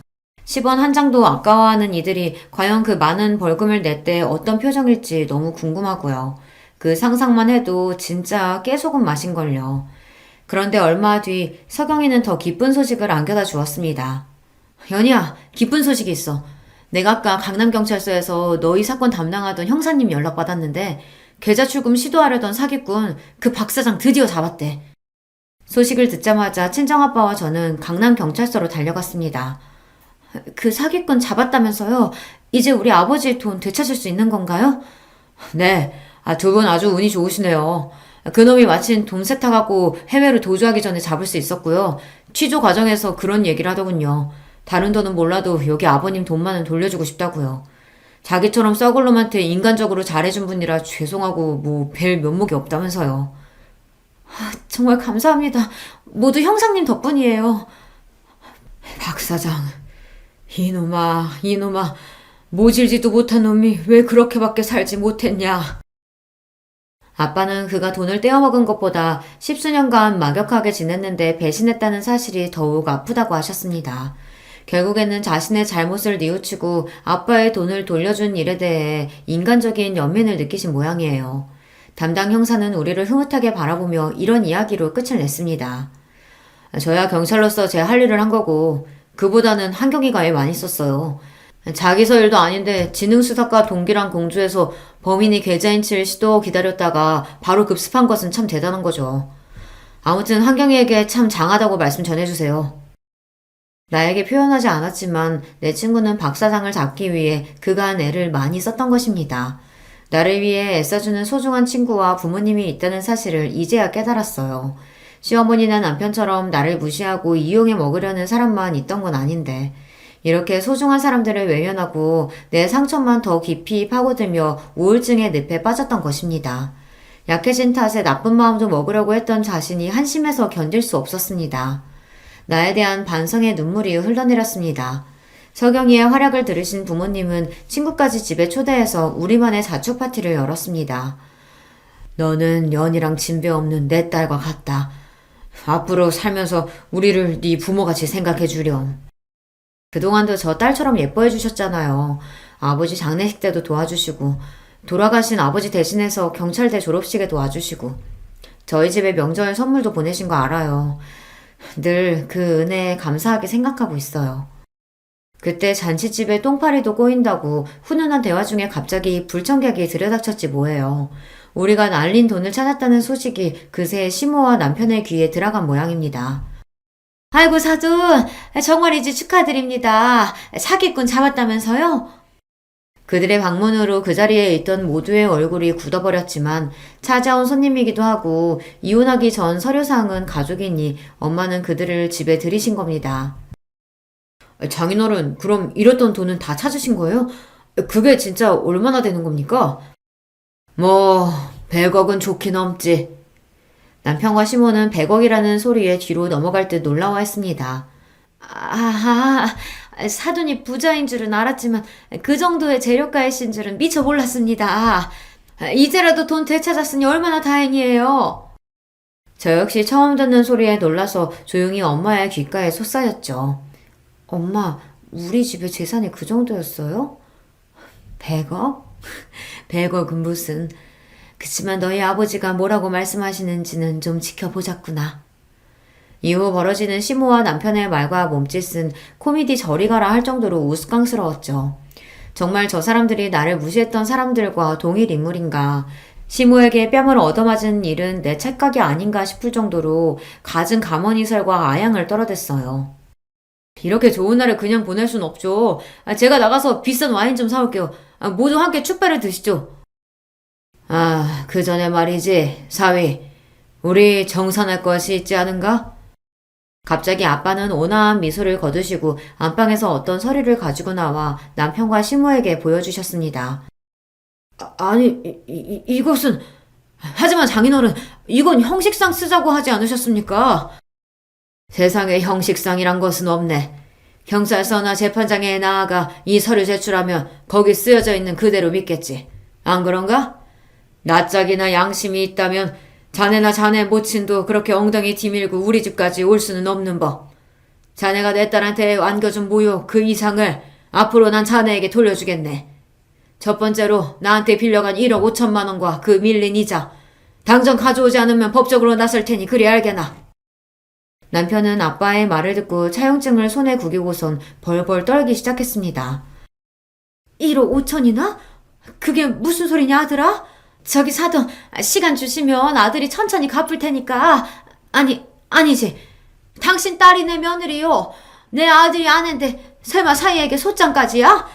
10원 한 장도 아까워하는 이들이 과연 그 많은 벌금을 낼 때 어떤 표정일지 너무 궁금하고요. 그 상상만 해도 진짜 깨소금 맛인걸요. 그런데 얼마 뒤 서경이는 더 기쁜 소식을 안겨다 주었습니다. 연희야, 기쁜 소식이 있어. 내가 아까 강남경찰서에서 너희 사건 담당하던 형사님 연락받았는데 계좌 출금 시도하려던 사기꾼 그 박 사장 드디어 잡았대. 소식을 듣자마자 친정아빠와 저는 강남경찰서로 달려갔습니다. 그 사기꾼 잡았다면서요? 이제 우리 아버지의 돈 되찾을 수 있는 건가요? 네, 두 분 아주 운이 좋으시네요. 그놈이 마침 돈 세탁하고 해외로 도주하기 전에 잡을 수 있었고요. 취조 과정에서 그런 얘기를 하더군요. 다른 돈은 몰라도 여기 아버님 돈만은 돌려주고 싶다고요. 자기처럼 썩을 놈한테 인간적으로 잘해준 분이라 죄송하고 뭐 뵐 면목이 없다면서요. 정말 감사합니다. 모두 형사님 덕분이에요. 박 사장, 이놈아, 모질지도 못한 놈이 왜 그렇게밖에 살지 못했냐. 아빠는 그가 돈을 떼어먹은 것보다 십수년간 막역하게 지냈는데 배신했다는 사실이 더욱 아프다고 하셨습니다. 결국에는 자신의 잘못을 뉘우치고 아빠의 돈을 돌려준 일에 대해 인간적인 연민을 느끼신 모양이에요. 담당 형사는 우리를 흐뭇하게 바라보며 이런 이야기로 끝을 냈습니다. 저야 경찰로서 제 할 일을 한 거고 그보다는 한경이가 애 많이 썼어요. 자기서 일도 아닌데 지능수사과 동기랑 공주에서 범인이 계좌인 칠 시도 기다렸다가 바로 급습한 것은 참 대단한 거죠. 아무튼 한경이에게 참 장하다고 말씀 전해주세요. 나에게 표현하지 않았지만 내 친구는 박 사장을 잡기 위해 그간 애를 많이 썼던 것입니다. 나를 위해 애써주는 소중한 친구와 부모님이 있다는 사실을 이제야 깨달았어요. 시어머니나 남편처럼 나를 무시하고 이용해 먹으려는 사람만 있던 건 아닌데 이렇게 소중한 사람들을 외면하고 내 상처만 더 깊이 파고들며 우울증의 늪에 빠졌던 것입니다. 약해진 탓에 나쁜 마음도 먹으려고 했던 자신이 한심해서 견딜 수 없었습니다. 나에 대한 반성의 눈물이 흘러내렸습니다. 서경이의 활약을 들으신 부모님은 친구까지 집에 초대해서 우리만의 자축 파티를 열었습니다. 너는 연이랑 진배 없는 내 딸과 같다. 앞으로 살면서 우리를 네 부모같이 생각해 주렴. 그동안도 저 딸처럼 예뻐해 주셨잖아요. 아버지 장례식 때도 도와주시고 돌아가신 아버지 대신해서 경찰대 졸업식에 도와주시고 저희 집에 명절 선물도 보내신 거 알아요. 늘 그 은혜에 감사하게 생각하고 있어요. 그때 잔치집에 똥파리도 꼬인다고 훈훈한 대화 중에 갑자기 불청객이 들여닥쳤지 뭐예요. 우리가 날린 돈을 찾았다는 소식이 그새 시모와 남편의 귀에 들어간 모양입니다. 아이고 사돈, 정말이지 축하드립니다. 사기꾼 잡았다면서요? 그들의 방문으로 그 자리에 있던 모두의 얼굴이 굳어버렸지만 찾아온 손님이기도 하고 이혼하기 전 서류상은 가족이니 엄마는 그들을 집에 들이신 겁니다. 장인어른, 그럼 잃었던 돈은 다 찾으신 거예요? 그게 진짜 얼마나 되는 겁니까? 100억은 좋긴 넘지. 남편과 시모는 100억이라는 소리에 뒤로 넘어갈 듯 놀라워했습니다. 사돈이 부자인 줄은 알았지만 그 정도의 재력가이신 줄은 미처 몰랐습니다. 이제라도 돈 되찾았으니 얼마나 다행이에요. 저 역시 처음 듣는 소리에 놀라서 조용히 엄마의 귓가에 솟아였죠. 엄마, 우리 집에 재산이 그 정도였어요? 100억? 100억은 무슨... 그치만 너희 아버지가 뭐라고 말씀하시는지는 좀 지켜보자꾸나. 이후 벌어지는 시모와 남편의 말과 몸짓은 코미디 저리 가라 할 정도로 우스꽝스러웠죠. 정말 저 사람들이 나를 무시했던 사람들과 동일 인물인가. 시모에게 뺨을 얻어맞은 일은 내 착각이 아닌가 싶을 정도로 갖은 가머니설과 아양을 떨어댔어요. 이렇게 좋은 날을 그냥 보낼 순 없죠. 제가 나가서 비싼 와인 좀 사올게요. 모두 함께 축배를 드시죠. 그 전에 말이지, 사위. 우리 정산할 것이 있지 않은가? 갑자기 아빠는 온화한 미소를 거두시고 안방에서 어떤 서류를 가지고 나와 남편과 시모에게 보여주셨습니다. 이것은... 하지만 장인어른, 이건 형식상 쓰자고 하지 않으셨습니까? 세상에 형식상이란 것은 없네. 경찰서나 재판장에 나아가 이 서류 제출하면 거기 쓰여져 있는 그대로 믿겠지. 안 그런가? 낯짝이나 양심이 있다면 자네나 자네 모친도 그렇게 엉덩이 뒤밀고 우리 집까지 올 수는 없는 법. 자네가 내 딸한테 안겨준 모욕 그 이상을 앞으로 난 자네에게 돌려주겠네. 첫 번째로 나한테 빌려간 1억 5천만 원과 그 밀린 이자. 당장 가져오지 않으면 법적으로 나설 테니 그리 알게나. 남편은 아빠의 말을 듣고 차용증을 손에 구기고선 벌벌 떨기 시작했습니다. 1억 5천이나? 그게 무슨 소리냐 아들아? 저기 사돈, 시간 주시면 아들이 천천히 갚을 테니까. 아니지. 당신 딸이 내 며느리요. 내 아들이 아는데 설마 사이에게 소장까지야?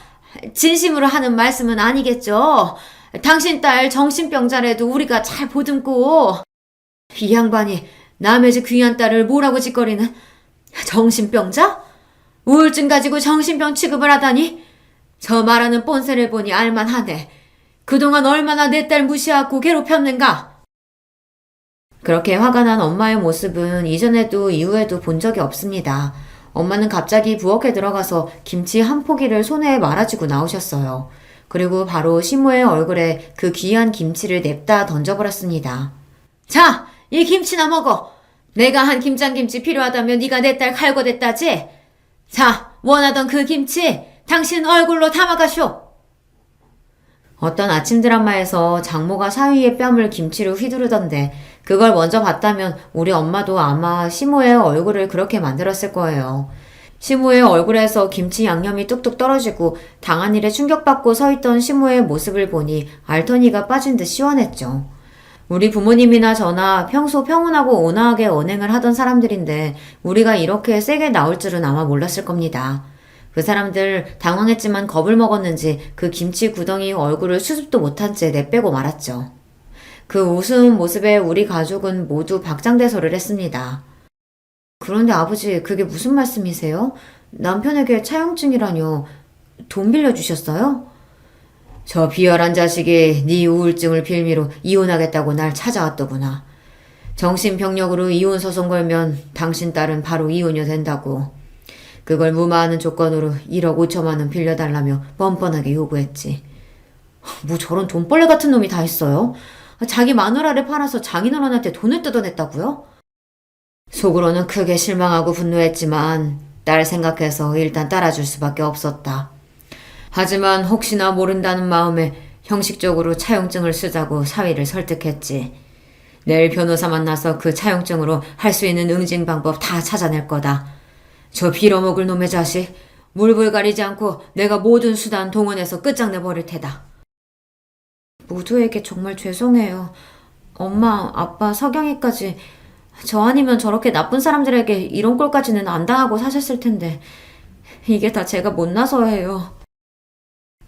진심으로 하는 말씀은 아니겠죠. 당신 딸 정신병자라도 우리가 잘 보듬고. 이 양반이 남의 집 귀한 딸을 뭐라고 짓거리는 정신병자? 우울증 가지고 정신병 취급을 하다니? 저 말하는 뻔세를 보니 알만하네. 그동안 얼마나 내 딸 무시하고 괴롭혔는가? 그렇게 화가 난 엄마의 모습은 이전에도 이후에도 본 적이 없습니다. 엄마는 갑자기 부엌에 들어가서 김치 한 포기를 손에 말아주고 나오셨어요. 그리고 바로 시모의 얼굴에 그 귀한 김치를 냅다 던져버렸습니다. 자, 이 김치나 먹어. 내가 한 김장김치 필요하다면 네가 내 딸 칼거댔다지? 자, 원하던 그 김치 당신 얼굴로 담아가쇼. 어떤 아침 드라마에서 장모가 사위의 뺨을 김치로 휘두르던데 그걸 먼저 봤다면 우리 엄마도 아마 시모의 얼굴을 그렇게 만들었을 거예요. 시모의 얼굴에서 김치 양념이 뚝뚝 떨어지고 당한 일에 충격받고 서 있던 시모의 모습을 보니 알터니가 빠진 듯 시원했죠. 우리 부모님이나 저나 평소 평온하고 온화하게 언행을 하던 사람들인데 우리가 이렇게 세게 나올 줄은 아마 몰랐을 겁니다. 그 사람들 당황했지만 겁을 먹었는지 그 김치 구덩이 얼굴을 수습도 못한 채 내빼고 말았죠. 그 우스운 모습에 우리 가족은 모두 박장대소를 했습니다. 그런데 아버지, 그게 무슨 말씀이세요? 남편에게 차용증이라뇨. 돈 빌려주셨어요? 저 비열한 자식이 네 우울증을 빌미로 이혼하겠다고 날 찾아왔더구나. 정신병력으로 이혼 소송 걸면 당신 딸은 바로 이혼이 된다고. 그걸 무마하는 조건으로 1억 5천만 원 빌려달라며 뻔뻔하게 요구했지. 뭐 저런 돈벌레 같은 놈이 다 있어요? 자기 마누라를 팔아서 장인어른한테 돈을 뜯어냈다고요? 속으로는 크게 실망하고 분노했지만 딸 생각해서 일단 따라줄 수밖에 없었다. 하지만 혹시나 모른다는 마음에 형식적으로 차용증을 쓰자고 사위를 설득했지. 내일 변호사 만나서 그 차용증으로 할 수 있는 응징 방법 다 찾아낼 거다. 저 빌어먹을 놈의 자식, 물불 가리지 않고 내가 모든 수단 동원해서 끝장내버릴 테다. 모두에게 정말 죄송해요. 엄마, 아빠, 석영이까지 저 아니면 저렇게 나쁜 사람들에게 이런 꼴까지는 안 당하고 사셨을 텐데 이게 다 제가 못나서예요.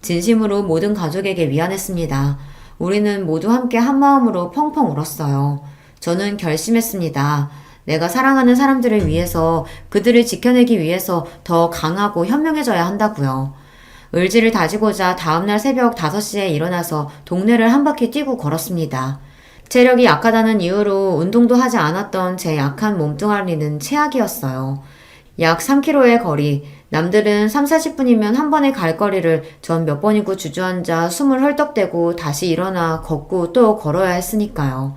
진심으로 모든 가족에게 미안했습니다. 우리는 모두 함께 한마음으로 펑펑 울었어요. 저는 결심했습니다. 내가 사랑하는 사람들을 위해서 그들을 지켜내기 위해서 더 강하고 현명해져야 한다고요. 의지를 다지고자 다음날 새벽 5시에 일어나서 동네를 한 바퀴 뛰고 걸었습니다. 체력이 약하다는 이유로 운동도 하지 않았던 제 약한 몸뚱아리는 최악이었어요. 약 3km의 거리, 남들은 3, 40분이면 한 번에 갈 거리를 전 몇 번이고 주저앉아 숨을 헐떡대고 다시 일어나 걷고 또 걸어야 했으니까요.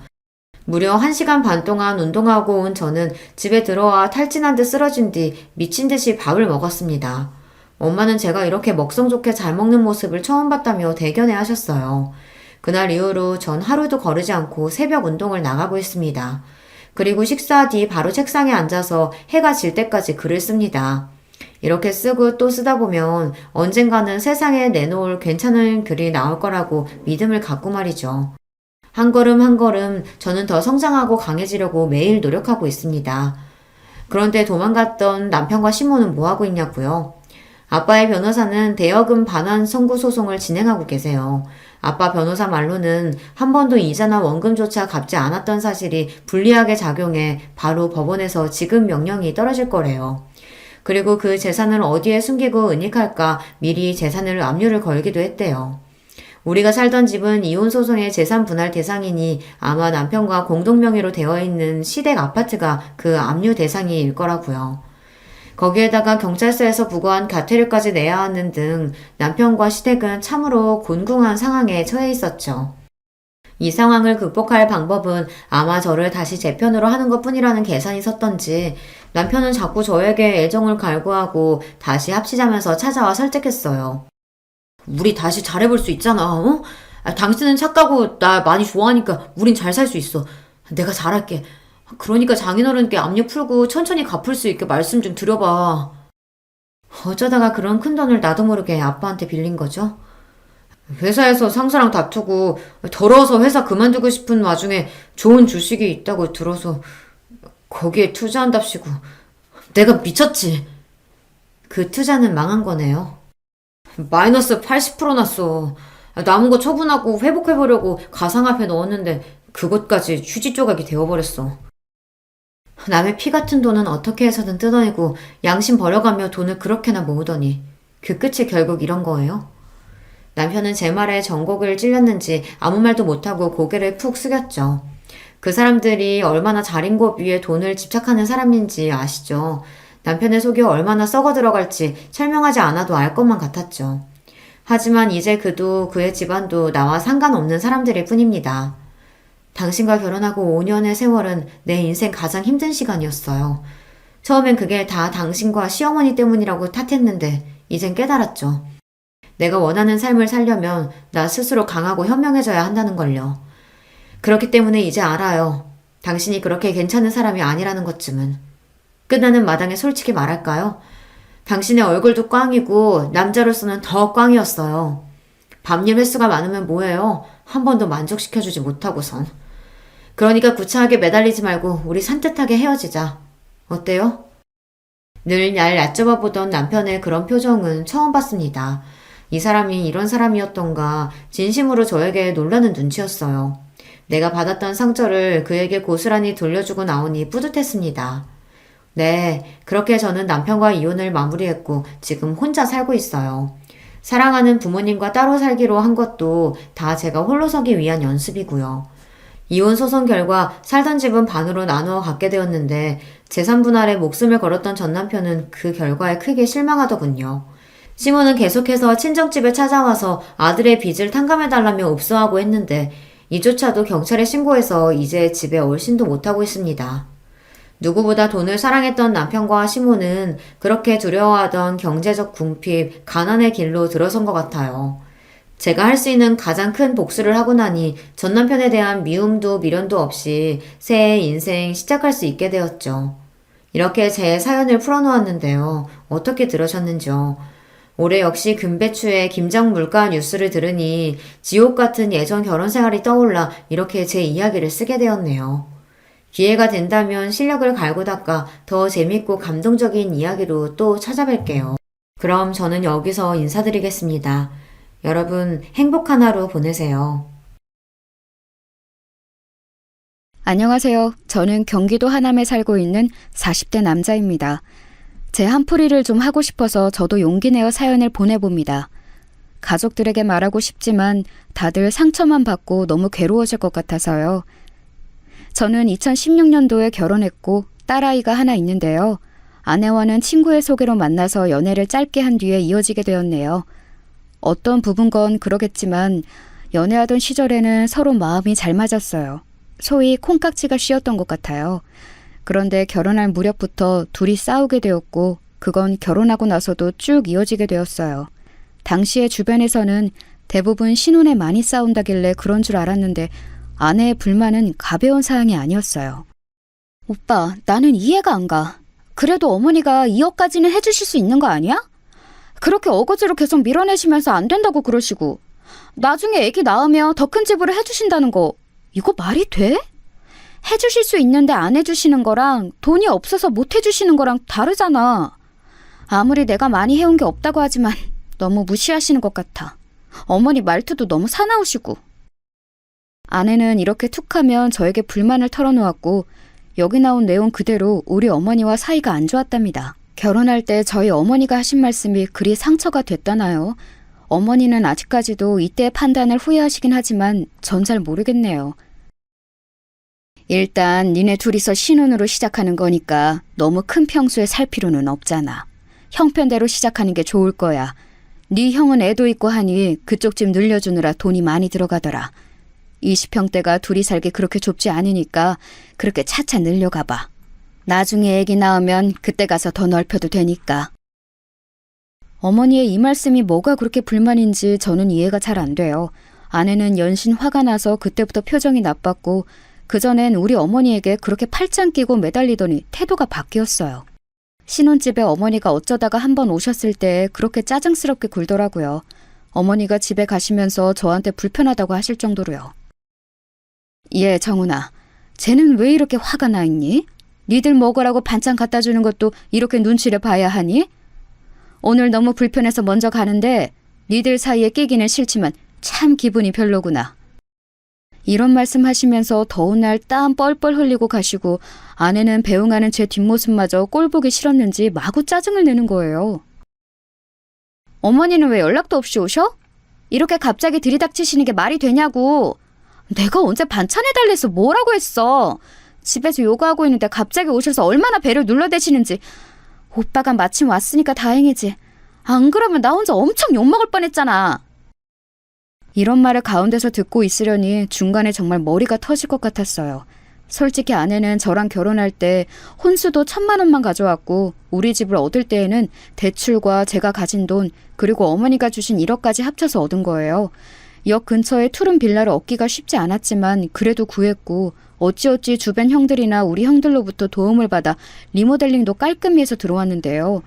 무려 1시간 반 동안 운동하고 온 저는 집에 들어와 탈진한 듯 쓰러진 뒤 미친 듯이 밥을 먹었습니다. 엄마는 제가 이렇게 먹성 좋게 잘 먹는 모습을 처음 봤다며 대견해 하셨어요. 그날 이후로 전 하루도 거르지 않고 새벽 운동을 나가고 있습니다. 그리고 식사 뒤 바로 책상에 앉아서 해가 질 때까지 글을 씁니다. 이렇게 쓰고 또 쓰다 보면 언젠가는 세상에 내놓을 괜찮은 글이 나올 거라고 믿음을 갖고 말이죠. 한 걸음 한 걸음 저는 더 성장하고 강해지려고 매일 노력하고 있습니다. 그런데 도망갔던 남편과 시모는 뭐하고 있냐고요? 아빠의 변호사는 대여금 반환 선고 소송을 진행하고 계세요. 아빠 변호사 말로는 한 번도 이자나 원금조차 갚지 않았던 사실이 불리하게 작용해 바로 법원에서 지급 명령이 떨어질 거래요. 그리고 그 재산을 어디에 숨기고 은닉할까 미리 재산을 압류를 걸기도 했대요. 우리가 살던 집은 이혼소송의 재산 분할 대상이니 아마 남편과 공동명의로 되어 있는 시댁 아파트가 그 압류 대상일 거라고요. 거기에다가 경찰서에서 부과한 가태료까지 내야 하는 등 남편과 시댁은 참으로 곤궁한 상황에 처해 있었죠. 이 상황을 극복할 방법은 아마 저를 다시 제 편으로 하는 것뿐이라는 계산이 섰던지 남편은 자꾸 저에게 애정을 갈구하고 다시 합치자면서 찾아와 설득했어요. 우리 다시 잘해볼 수 있잖아, 어? 당신은 착하고 나 많이 좋아하니까 우린 잘 살 수 있어. 내가 잘할게. 그러니까 장인어른께 압력 풀고 천천히 갚을 수 있게 말씀 좀 드려봐. 어쩌다가 그런 큰돈을 나도 모르게 아빠한테 빌린 거죠? 회사에서 상사랑 다투고 더러워서 회사 그만두고 싶은 와중에 좋은 주식이 있다고 들어서 거기에 투자한답시고 내가 미쳤지. 그 투자는 망한 거네요. 마이너스 80% 났어. 남은 거 처분하고 회복해보려고 가상화폐 넣었는데 그것까지 휴지 조각이 되어버렸어. 남의 피 같은 돈은 어떻게 해서든 뜯어내고 양심 버려가며 돈을 그렇게나 모으더니 그 끝이 결국 이런 거예요? 남편은 제 말에 전곡을 찔렸는지 아무 말도 못하고 고개를 푹 숙였죠. 그 사람들이 얼마나 자린고비 위에 돈을 집착하는 사람인지 아시죠? 남편의 속이 얼마나 썩어 들어갈지 설명하지 않아도 알 것만 같았죠. 하지만 이제 그도 그의 집안도 나와 상관없는 사람들일 뿐입니다. 당신과 결혼하고 5년의 세월은 내 인생 가장 힘든 시간이었어요. 처음엔 그게 다 당신과 시어머니 때문이라고 탓했는데 이젠 깨달았죠. 내가 원하는 삶을 살려면 나 스스로 강하고 현명해져야 한다는 걸요. 그렇기 때문에 이제 알아요. 당신이 그렇게 괜찮은 사람이 아니라는 것쯤은. 끝나는 마당에 솔직히 말할까요? 당신의 얼굴도 꽝이고 남자로서는 더 꽝이었어요. 밤일 횟수가 많으면 뭐해요? 한 번도 만족시켜주지 못하고선. 그러니까 구차하게 매달리지 말고 우리 산뜻하게 헤어지자. 어때요? 늘 날 얕잡아 보던 남편의 그런 표정은 처음 봤습니다. 이 사람이 이런 사람이었던가 진심으로 저에게 놀라는 눈치였어요. 내가 받았던 상처를 그에게 고스란히 돌려주고 나오니 뿌듯했습니다. 네, 그렇게 저는 남편과 이혼을 마무리했고 지금 혼자 살고 있어요. 사랑하는 부모님과 따로 살기로 한 것도 다 제가 홀로 서기 위한 연습이고요. 이혼 소송 결과 살던 집은 반으로 나누어 갖게 되었는데 재산 분할에 목숨을 걸었던 전 남편은 그 결과에 크게 실망하더군요. 시모는 계속해서 친정집에 찾아와서 아들의 빚을 탕감해달라며 읍소하고 했는데 이조차도 경찰에 신고해서 이제 집에 얼씬도 못하고 있습니다. 누구보다 돈을 사랑했던 남편과 시모는 그렇게 두려워하던 경제적 궁핍, 가난의 길로 들어선 것 같아요. 제가 할 수 있는 가장 큰 복수를 하고 나니 전 남편에 대한 미움도 미련도 없이 새 인생 시작할 수 있게 되었죠. 이렇게 제 사연을 풀어놓았는데요. 어떻게 들으셨는지요? 올해 역시 금배추의 김장 물가 뉴스를 들으니 지옥 같은 예전 결혼 생활이 떠올라 이렇게 제 이야기를 쓰게 되었네요. 기회가 된다면 실력을 갈고 닦아 더 재밌고 감동적인 이야기로 또 찾아뵐게요. 그럼 저는 여기서 인사드리겠습니다. 여러분 행복한 하루 보내세요. 안녕하세요. 저는 경기도 하남에 살고 있는 40대 남자입니다. 제 한풀이를 좀 하고 싶어서 저도 용기 내어 사연을 보내봅니다. 가족들에게 말하고 싶지만 다들 상처만 받고 너무 괴로워질 것 같아서요. 저는 2016년도에 결혼했고 딸아이가 하나 있는데요. 아내와는 친구의 소개로 만나서 연애를 짧게 한 뒤에 이어지게 되었네요. 어떤 부분건 그러겠지만 연애하던 시절에는 서로 마음이 잘 맞았어요. 소위 콩깍지가 씌었던 것 같아요. 그런데 결혼할 무렵부터 둘이 싸우게 되었고 그건 결혼하고 나서도 쭉 이어지게 되었어요. 당시에 주변에서는 대부분 신혼에 많이 싸운다길래 그런 줄 알았는데 아내의 불만은 가벼운 사항이 아니었어요. 오빠, 나는 이해가 안 가. 그래도 어머니가 2억까지는 해주실 수 있는 거 아니야? 그렇게 어거지로 계속 밀어내시면서 안 된다고 그러시고 나중에 애기 낳으면 더 큰 집으로 해주신다는 거 이거 말이 돼? 해주실 수 있는데 안 해주시는 거랑 돈이 없어서 못 해주시는 거랑 다르잖아. 아무리 내가 많이 해온 게 없다고 하지만 너무 무시하시는 것 같아. 어머니 말투도 너무 사나우시고. 아내는 이렇게 툭하면 저에게 불만을 털어놓았고 여기 나온 내용 그대로 우리 어머니와 사이가 안 좋았답니다. 결혼할 때 저희 어머니가 하신 말씀이 그리 상처가 됐다나요? 어머니는 아직까지도 이때의 판단을 후회하시긴 하지만 전 잘 모르겠네요. 일단 니네 둘이서 신혼으로 시작하는 거니까 너무 큰 평수에 살 필요는 없잖아. 형편대로 시작하는 게 좋을 거야. 네 형은 애도 있고 하니 그쪽 집 늘려주느라 돈이 많이 들어가더라. 20평대가 둘이 살기 그렇게 좁지 않으니까 그렇게 차차 늘려가봐. 나중에 애기 낳으면 그때 가서 더 넓혀도 되니까. 어머니의 이 말씀이 뭐가 그렇게 불만인지 저는 이해가 잘 안 돼요. 아내는 연신 화가 나서 그때부터 표정이 나빴고 그전엔 우리 어머니에게 그렇게 팔짱 끼고 매달리더니 태도가 바뀌었어요. 신혼집에 어머니가 어쩌다가 한번 오셨을 때 그렇게 짜증스럽게 굴더라고요. 어머니가 집에 가시면서 저한테 불편하다고 하실 정도로요. 예, 정훈아. 쟤는 왜 이렇게 화가 나 있니? 니들 먹으라고 반찬 갖다 주는 것도 이렇게 눈치를 봐야 하니? 오늘 너무 불편해서 먼저 가는데 니들 사이에 끼기는 싫지만 참 기분이 별로구나. 이런 말씀하시면서 더운 날 땀 뻘뻘 흘리고 가시고 아내는 배웅하는 제 뒷모습마저 꼴보기 싫었는지 마구 짜증을 내는 거예요. 어머니는 왜 연락도 없이 오셔? 이렇게 갑자기 들이닥치시는 게 말이 되냐고. 내가 언제 반찬해달래서 뭐라고 했어. 집에서 요가하고 있는데 갑자기 오셔서 얼마나 배를 눌러대시는지. 오빠가 마침 왔으니까 다행이지. 안 그러면 나 혼자 엄청 욕먹을 뻔했잖아. 이런 말을 가운데서 듣고 있으려니 중간에 정말 머리가 터질 것 같았어요. 솔직히 아내는 저랑 결혼할 때 혼수도 1,000만 원만 가져왔고 우리 집을 얻을 때에는 대출과 제가 가진 돈 그리고 어머니가 주신 1억까지 합쳐서 얻은 거예요. 역 근처에 투룸 빌라를 얻기가 쉽지 않았지만 그래도 구했고 어찌어찌 주변 형들이나 우리 형들로부터 도움을 받아 리모델링도 깔끔히 해서 들어왔는데요.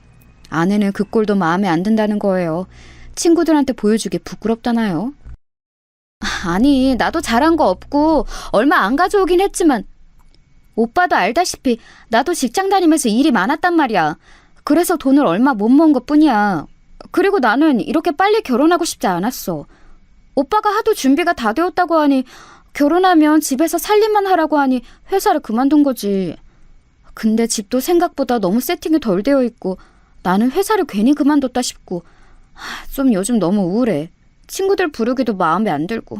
아내는 그 꼴도 마음에 안 든다는 거예요. 친구들한테 보여주기 부끄럽다나요? 아니, 나도 잘한 거 없고 얼마 안 가져오긴 했지만 오빠도 알다시피 나도 직장 다니면서 일이 많았단 말이야. 그래서 돈을 얼마 못 모은 것뿐이야. 그리고 나는 이렇게 빨리 결혼하고 싶지 않았어. 오빠가 하도 준비가 다 되었다고 하니 결혼하면 집에서 살림만 하라고 하니 회사를 그만둔 거지. 근데 집도 생각보다 너무 세팅이 덜 되어 있고 나는 회사를 괜히 그만뒀다 싶고 좀 요즘 너무 우울해. 친구들 부르기도 마음에 안 들고.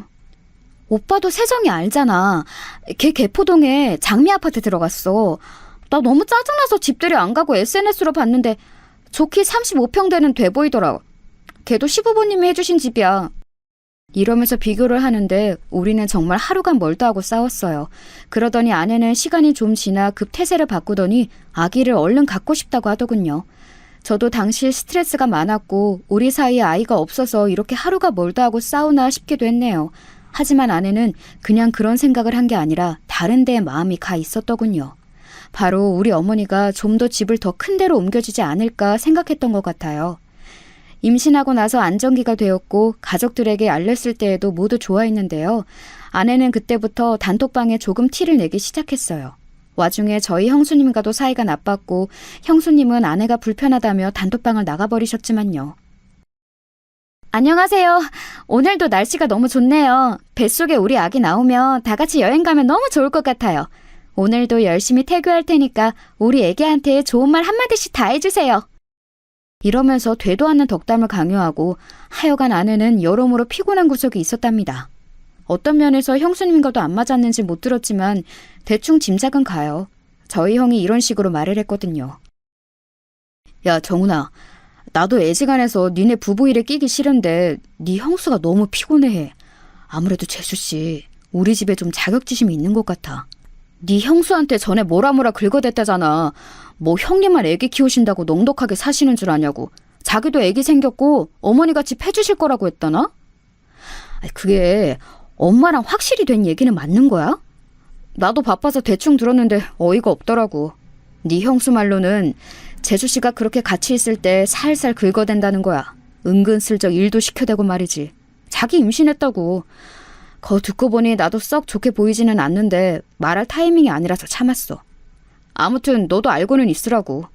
오빠도 세정이 알잖아. 걔 개포동에 장미 아파트 들어갔어. 나 너무 짜증나서 집들이 안 가고 SNS로 봤는데 좋기 35평 되는 돼 보이더라. 걔도 시부모님이 해주신 집이야. 이러면서 비교를 하는데 우리는 정말 하루가 멀다 하고 싸웠어요. 그러더니 아내는 시간이 좀 지나 급 태세를 바꾸더니 아기를 얼른 갖고 싶다고 하더군요. 저도 당시 스트레스가 많았고 우리 사이에 아이가 없어서 이렇게 하루가 멀다 하고 싸우나 싶기도 했네요. 하지만 아내는 그냥 그런 생각을 한 게 아니라 다른 데에 마음이 가 있었더군요. 바로 우리 어머니가 좀 더 집을 더 큰 데로 옮겨주지 않을까 생각했던 것 같아요. 임신하고 나서 안정기가 되었고 가족들에게 알렸을 때에도 모두 좋아했는데요. 아내는 그때부터 단톡방에 조금 티를 내기 시작했어요. 와중에 저희 형수님과도 사이가 나빴고 형수님은 아내가 불편하다며 단톡방을 나가버리셨지만요. 안녕하세요. 오늘도 날씨가 너무 좋네요. 뱃속에 우리 아기 나오면 다 같이 여행 가면 너무 좋을 것 같아요. 오늘도 열심히 태교할 테니까 우리 애기한테 좋은 말 한마디씩 다 해주세요. 이러면서 되도 않는 덕담을 강요하고 하여간 아내는 여러모로 피곤한 구석이 있었답니다. 어떤 면에서 형수님과도 안 맞았는지 못 들었지만 대충 짐작은 가요. 저희 형이 이런 식으로 말을 했거든요. 야, 정훈아. 나도 애지간해서 니네 부부 일에 끼기 싫은데 네 형수가 너무 피곤해. 아무래도 재수씨 우리 집에 좀 자격지심이 있는 것 같아. 네 형수한테 전에 뭐라 긁어댔다잖아. 뭐 형님만 애기 키우신다고 넉넉하게 사시는 줄 아냐고. 자기도 애기 생겼고 어머니가 집 해주실 거라고 했다나? 그게 엄마랑 확실히 된 얘기는 맞는 거야? 나도 바빠서 대충 들었는데 어이가 없더라고. 네 형수 말로는 재수씨가 그렇게 같이 있을 때 살살 긁어댄다는 거야. 은근슬쩍 일도 시켜대고 말이지. 자기 임신했다고. 거 듣고 보니 나도 썩 좋게 보이지는 않는데 말할 타이밍이 아니라서 참았어. 아무튼 너도 알고는 있으라고.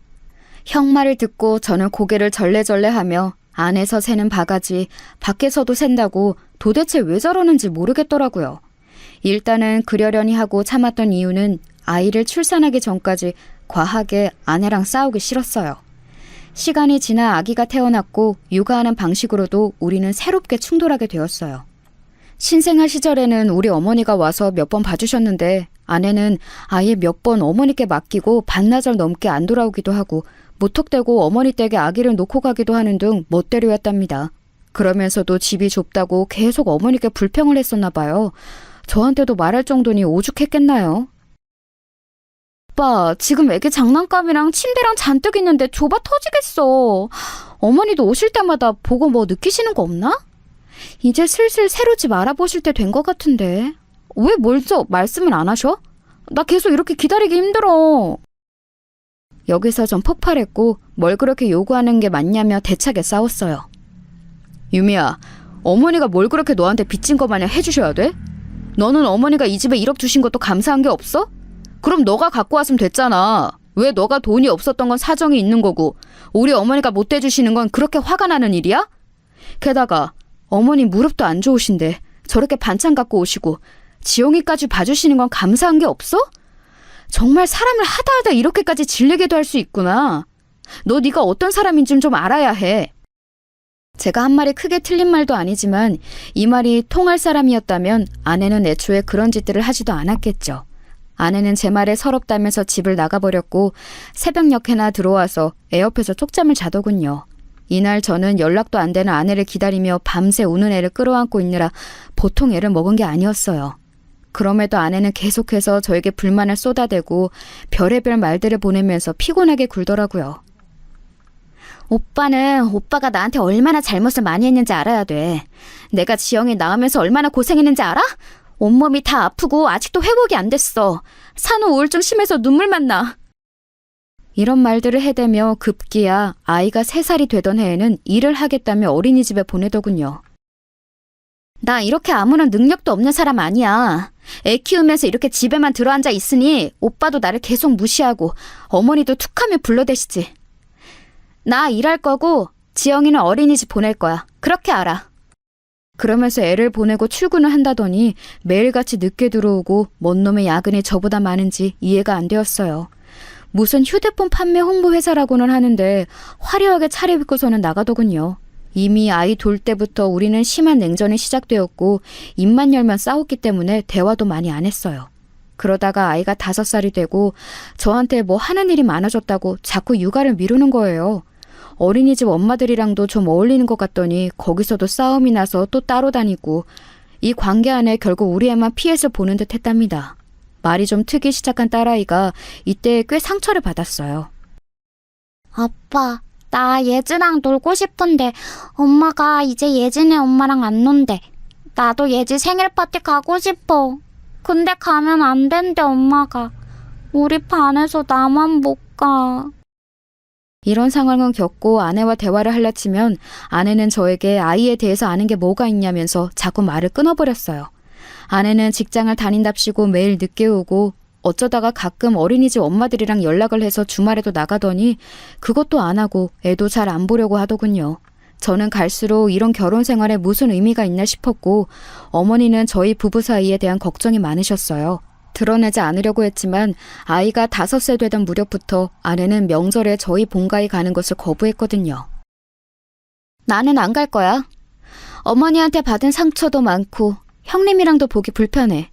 형 말을 듣고 저는 고개를 절레절레하며 안에서 새는 바가지, 밖에서도 샌다고 도대체 왜 저러는지 모르겠더라고요. 일단은 그러려니 하고 참았던 이유는 아이를 출산하기 전까지 과하게 아내랑 싸우기 싫었어요. 시간이 지나 아기가 태어났고 육아하는 방식으로도 우리는 새롭게 충돌하게 되었어요. 신생아 시절에는 우리 어머니가 와서 몇 번 봐주셨는데 아내는 아예 몇 번 어머니께 맡기고 반나절 넘게 안 돌아오기도 하고 무턱대고 어머니 댁에 아기를 놓고 가기도 하는 등 멋대로였답니다. 그러면서도 집이 좁다고 계속 어머니께 불평을 했었나 봐요. 저한테도 말할 정도니 오죽했겠나요? 오빠, 지금 애기 장난감이랑 침대랑 잔뜩 있는데 좁아 터지겠어. 어머니도 오실 때마다 보고 뭐 느끼시는 거 없나? 이제 슬슬 새로 집 알아보실 때 된 것 같은데. 왜 먼저 말씀을 안 하셔? 나 계속 이렇게 기다리기 힘들어. 여기서 전 폭발했고 뭘 그렇게 요구하는 게 맞냐며 대차게 싸웠어요. 유미야, 어머니가 뭘 그렇게 너한테 빚진 거 마냥 해주셔야 돼? 너는 어머니가 이 집에 1억 주신 것도 감사한 게 없어? 그럼 너가 갖고 왔으면 됐잖아. 왜 너가 돈이 없었던 건 사정이 있는 거고 우리 어머니가 못 대주시는 건 그렇게 화가 나는 일이야? 게다가 어머니 무릎도 안 좋으신데 저렇게 반찬 갖고 오시고 지영이까지 봐주시는 건 감사한 게 없어? 정말 사람을 하다 이렇게까지 질리게도 할 수 있구나. 너 네가 어떤 사람인지 좀 알아야 해. 제가 한 말이 크게 틀린 말도 아니지만 이 말이 통할 사람이었다면 아내는 애초에 그런 짓들을 하지도 않았겠죠. 아내는 제 말에 서럽다면서 집을 나가버렸고 새벽녘에나 들어와서 애 옆에서 쪽잠을 자더군요. 이날 저는 연락도 안 되는 아내를 기다리며 밤새 우는 애를 끌어안고 있느라 보통 애를 먹은 게 아니었어요. 그럼에도 아내는 계속해서 저에게 불만을 쏟아대고 별의별 말들을 보내면서 피곤하게 굴더라고요. 오빠는 오빠가 나한테 얼마나 잘못을 많이 했는지 알아야 돼. 내가 지영이 낳으면서 얼마나 고생했는지 알아? 온몸이 다 아프고 아직도 회복이 안 됐어. 산후 우울증 심해서 눈물만 나. 이런 말들을 해대며 급기야 아이가 3살이 되던 해에는 일을 하겠다며 어린이집에 보내더군요. 나 이렇게 아무런 능력도 없는 사람 아니야. 애 키우면서 이렇게 집에만 들어앉아 있으니 오빠도 나를 계속 무시하고 어머니도 툭하면 불러대시지. 나 일할 거고 지영이는 어린이집 보낼 거야. 그렇게 알아. 그러면서 애를 보내고 출근을 한다더니 매일같이 늦게 들어오고 뭔 놈의 야근이 저보다 많은지 이해가 안 되었어요. 무슨 휴대폰 판매 홍보 회사라고는 하는데 화려하게 차려입고서는 나가더군요. 이미 아이 돌 때부터 우리는 심한 냉전이 시작되었고 입만 열면 싸웠기 때문에 대화도 많이 안 했어요. 그러다가 아이가 5살이 되고 저한테 뭐 하는 일이 많아졌다고 자꾸 육아를 미루는 거예요. 어린이집 엄마들이랑도 좀 어울리는 것 같더니 거기서도 싸움이 나서 또 따로 다니고 이 관계 안에 결국 우리 애만 피해서 보는 듯 했답니다. 말이 좀 트기 시작한 딸아이가 이때 꽤 상처를 받았어요. 아빠, 나 예지랑 놀고 싶은데 엄마가 이제 예진의 엄마랑 안 논대. 나도 예지 생일 파티 가고 싶어. 근데 가면 안 된대, 엄마가. 우리 반에서 나만 못 가. 이런 상황을 겪고 아내와 대화를 하려치면 아내는 저에게 아이에 대해서 아는 게 뭐가 있냐면서 자꾸 말을 끊어버렸어요. 아내는 직장을 다닌답시고 매일 늦게 오고 어쩌다가 가끔 어린이집 엄마들이랑 연락을 해서 주말에도 나가더니 그것도 안 하고 애도 잘 안 보려고 하더군요. 저는 갈수록 이런 결혼 생활에 무슨 의미가 있나 싶었고 어머니는 저희 부부 사이에 대한 걱정이 많으셨어요. 드러내지 않으려고 했지만 아이가 5세 되던 무렵부터 아내는 명절에 저희 본가에 가는 것을 거부했거든요. 나는 안 갈 거야. 어머니한테 받은 상처도 많고 형님이랑도 보기 불편해.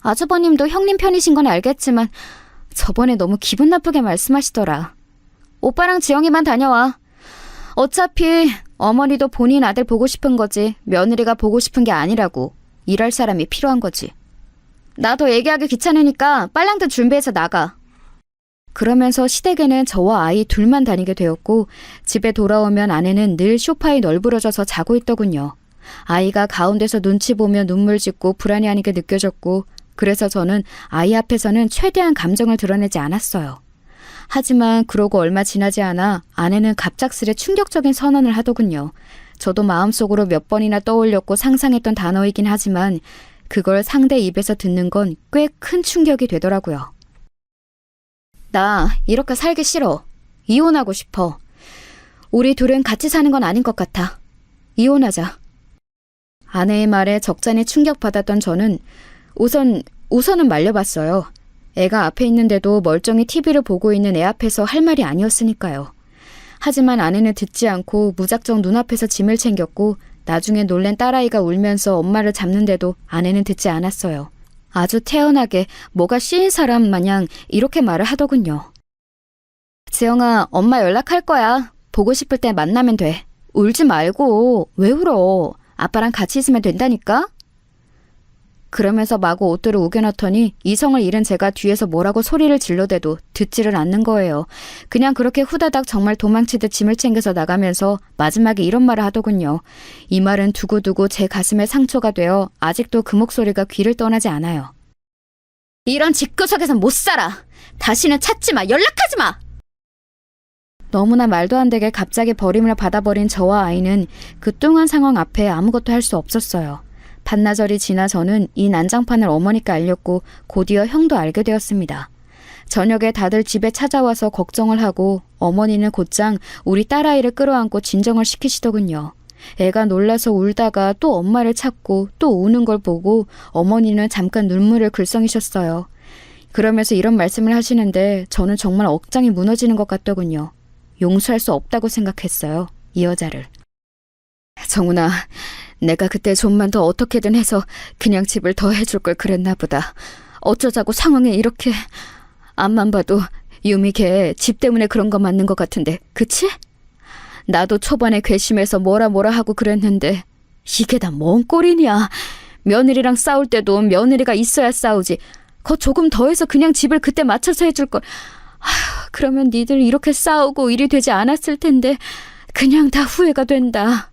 아주버님도 형님 편이신 건 알겠지만 저번에 너무 기분 나쁘게 말씀하시더라. 오빠랑 지영이만 다녀와. 어차피 어머니도 본인 아들 보고 싶은 거지 며느리가 보고 싶은 게 아니라고. 일할 사람이 필요한 거지. 나도 얘기하기 귀찮으니까 빨랑들 준비해서 나가. 그러면서 시댁에는 저와 아이 둘만 다니게 되었고 집에 돌아오면 아내는 늘 소파에 널브러져서 자고 있더군요. 아이가 가운데서 눈치 보며 눈물 짓고 불안해하는 게 느껴졌고 그래서 저는 아이 앞에서는 최대한 감정을 드러내지 않았어요. 하지만 그러고 얼마 지나지 않아 아내는 갑작스레 충격적인 선언을 하더군요. 저도 마음속으로 몇 번이나 떠올렸고 상상했던 단어이긴 하지만 그걸 상대 입에서 듣는 건 꽤 큰 충격이 되더라고요. 나 이렇게 살기 싫어. 이혼하고 싶어. 우리 둘은 같이 사는 건 아닌 것 같아. 이혼하자. 아내의 말에 적잖이 충격받았던 저는 우선은 말려봤어요. 애가 앞에 있는데도 멀쩡히 TV를 보고 있는 애 앞에서 할 말이 아니었으니까요. 하지만 아내는 듣지 않고 무작정 눈앞에서 짐을 챙겼고 나중에 놀란 딸아이가 울면서 엄마를 잡는데도 아내는 듣지 않았어요. 아주 태연하게 뭐가 씌인 사람 마냥 이렇게 말을 하더군요. 지영아, 엄마 연락할 거야. 보고 싶을 때 만나면 돼. 울지 말고. 왜 울어? 아빠랑 같이 있으면 된다니까? 그러면서 마구 옷들을 우겨넣더니 이성을 잃은 제가 뒤에서 뭐라고 소리를 질러대도 듣지를 않는 거예요. 그냥 그렇게 후다닥 정말 도망치듯 짐을 챙겨서 나가면서 마지막에 이런 말을 하더군요. 이 말은 두고두고 제 가슴에 상처가 되어 아직도 그 목소리가 귀를 떠나지 않아요. 이런 집구석에선 못 살아. 다시는 찾지 마. 연락하지 마. 너무나 말도 안 되게 갑자기 버림을 받아버린 저와 아이는 그 뚱한 상황 앞에 아무것도 할 수 없었어요. 반나절이 지나 저는 이 난장판을 어머니께 알렸고 곧이어 형도 알게 되었습니다. 저녁에 다들 집에 찾아와서 걱정을 하고 어머니는 곧장 우리 딸아이를 끌어안고 진정을 시키시더군요. 애가 놀라서 울다가 또 엄마를 찾고 또 우는 걸 보고 어머니는 잠깐 눈물을 글썽이셨어요. 그러면서 이런 말씀을 하시는데 저는 정말 억장이 무너지는 것 같더군요. 용서할 수 없다고 생각했어요. 이 여자를. 정훈아, 내가 그때 좀만 더 어떻게든 해서 그냥 집을 더 해줄 걸 그랬나 보다. 어쩌자고 상황에 이렇게. 앞만 봐도 유미 걔 집 때문에 그런 거 맞는 것 같은데, 그치? 나도 초반에 괘씸해서 뭐라 하고 그랬는데 이게 다 뭔 꼴이냐. 며느리랑 싸울 때도 며느리가 있어야 싸우지. 거 조금 더해서 그냥 집을 그때 맞춰서 해줄 걸. 그러면 니들 이렇게 싸우고 일이 되지 않았을 텐데 그냥 다 후회가 된다.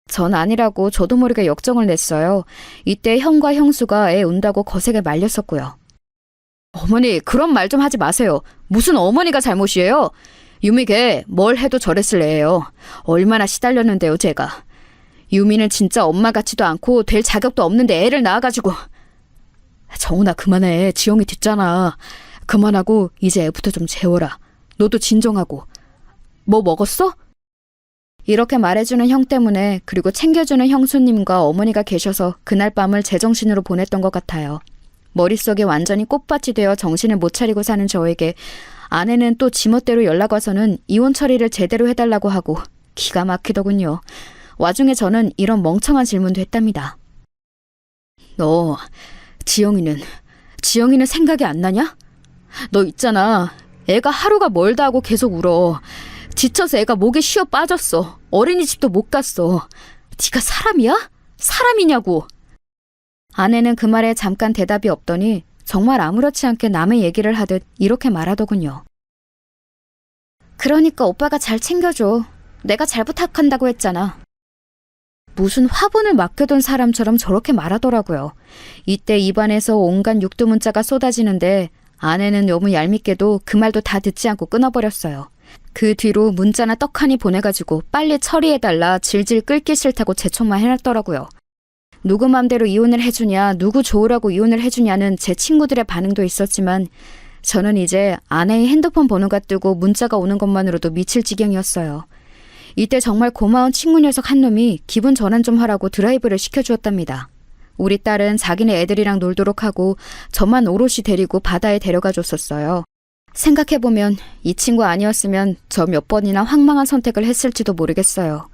전 아니라고 저도 모르게 역정을 냈어요. 이때 형과 형수가 애 운다고 거세게 말렸었고요. 어머니, 그런 말 좀 하지 마세요. 무슨 어머니가 잘못이에요? 유미 걔 뭘 해도 저랬을 애예요. 얼마나 시달렸는데요, 제가. 유미는 진짜 엄마 같지도 않고 될 자격도 없는데 애를 낳아가지고. 정훈아, 그만해. 지영이 듣잖아. 그만하고 이제 애부터 좀 재워라. 너도 진정하고. 뭐 먹었어? 이렇게 말해주는 형 때문에, 그리고 챙겨주는 형수님과 어머니가 계셔서 그날 밤을 제정신으로 보냈던 것 같아요. 머릿속에 완전히 꽃밭이 되어 정신을 못 차리고 사는 저에게 아내는 또 지멋대로 연락 와서는 이혼 처리를 제대로 해달라고 하고 기가 막히더군요. 와중에 저는 이런 멍청한 질문도 했답니다. 너 지영이는 생각이 안 나냐? 너 있잖아. 애가 하루가 멀다 하고 계속 울어. 지쳐서 애가 목에 쉬어 빠졌어. 어린이집도 못 갔어. 네가 사람이야? 사람이냐고. 아내는 그 말에 잠깐 대답이 없더니 정말 아무렇지 않게 남의 얘기를 하듯 이렇게 말하더군요. 그러니까 오빠가 잘 챙겨줘. 내가 잘 부탁한다고 했잖아. 무슨 화분을 맡겨둔 사람처럼 저렇게 말하더라고요. 이때 입안에서 온갖 육두문자가 쏟아지는데 아내는 너무 얄밉게도 그 말도 다 듣지 않고 끊어버렸어요. 그 뒤로 문자나 떡하니 보내가지고 빨리 처리해달라 질질 끓기 싫다고 재촉만 해놨더라고요. 누구 맘대로 이혼을 해주냐, 누구 좋으라고 이혼을 해주냐는 제 친구들의 반응도 있었지만 저는 이제 아내의 핸드폰 번호가 뜨고 문자가 오는 것만으로도 미칠 지경이었어요. 이때 정말 고마운 친구 녀석 한 놈이 기분 전환 좀 하라고 드라이브를 시켜주었답니다. 우리 딸은 자기네 애들이랑 놀도록 하고 저만 오롯이 데리고 바다에 데려가 줬었어요. 생각해보면 이 친구 아니었으면 저 몇 번이나 황망한 선택을 했을지도 모르겠어요.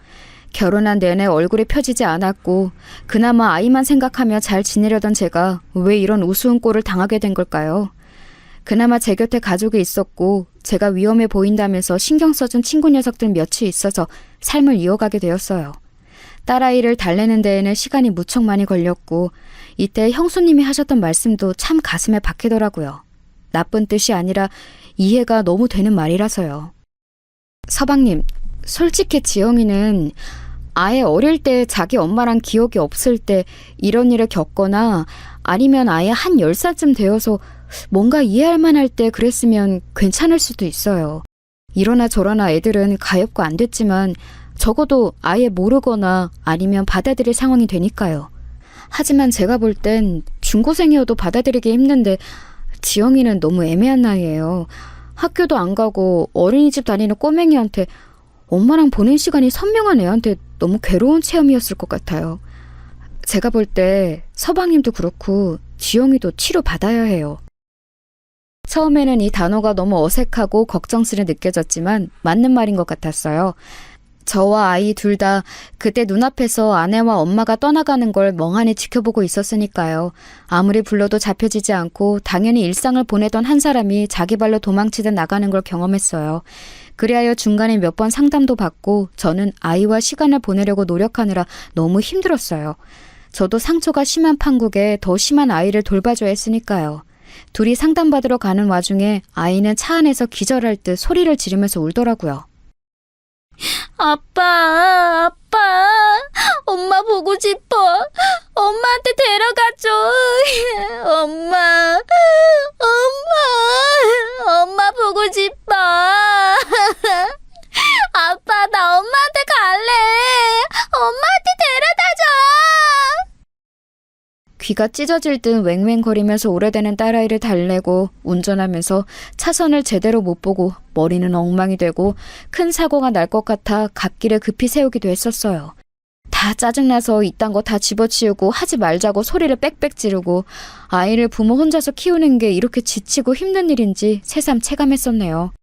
결혼한 내내 얼굴이 펴지지 않았고 그나마 아이만 생각하며 잘 지내려던 제가 왜 이런 우스운 꼴을 당하게 된 걸까요? 그나마 제 곁에 가족이 있었고 제가 위험해 보인다면서 신경 써준 친구 녀석들 몇이 있어서 삶을 이어가게 되었어요. 딸아이를 달래는 데에는 시간이 무척 많이 걸렸고 이때 형수님이 하셨던 말씀도 참 가슴에 박히더라고요. 나쁜 뜻이 아니라 이해가 너무 되는 말이라서요. 서방님, 솔직히 지영이는 아예 어릴 때 자기 엄마랑 기억이 없을 때 이런 일을 겪거나 아니면 아예 한 10살쯤 되어서 뭔가 이해할 만할 때 그랬으면 괜찮을 수도 있어요. 이러나 저러나 애들은 가엾고 안 됐지만 적어도 아예 모르거나 아니면 받아들일 상황이 되니까요. 하지만 제가 볼 땐 중고생이어도 받아들이기 힘든데 지영이는 너무 애매한 나이예요. 학교도 안 가고 어린이집 다니는 꼬맹이한테 엄마랑 보낸 시간이 선명한 애한테 너무 괴로운 체험이었을 것 같아요. 제가 볼 때 서방님도 그렇고 지영이도 치료받아야 해요. 처음에는 이 단어가 너무 어색하고 걱정스레 느껴졌지만 맞는 말인 것 같았어요. 저와 아이 둘 다 그때 눈앞에서 아내와 엄마가 떠나가는 걸 멍하니 지켜보고 있었으니까요. 아무리 불러도 잡혀지지 않고 당연히 일상을 보내던 한 사람이 자기 발로 도망치듯 나가는 걸 경험했어요. 그리하여 중간에 몇 번 상담도 받고 저는 아이와 시간을 보내려고 노력하느라 너무 힘들었어요. 저도 상처가 심한 판국에 더 심한 아이를 돌봐줘야 했으니까요. 둘이 상담받으러 가는 와중에 아이는 차 안에서 기절할 듯 소리를 지르면서 울더라고요. 아빠, 엄마 보고 싶어. 엄마한테 데려가줘. 엄마 보고 싶어. 아빠, 나 엄마한테 갈래. 엄마한테 데려다줘. 귀가 찢어질 듯 웽웽거리면서 오래되는 딸아이를 달래고 운전하면서 차선을 제대로 못 보고 머리는 엉망이 되고 큰 사고가 날 것 같아 갓길을 급히 세우기도 했었어요. 다 짜증나서 이딴 거 다 집어치우고 하지 말자고 소리를 빽빽 지르고 아이를 부모 혼자서 키우는 게 이렇게 지치고 힘든 일인지 새삼 체감했었네요.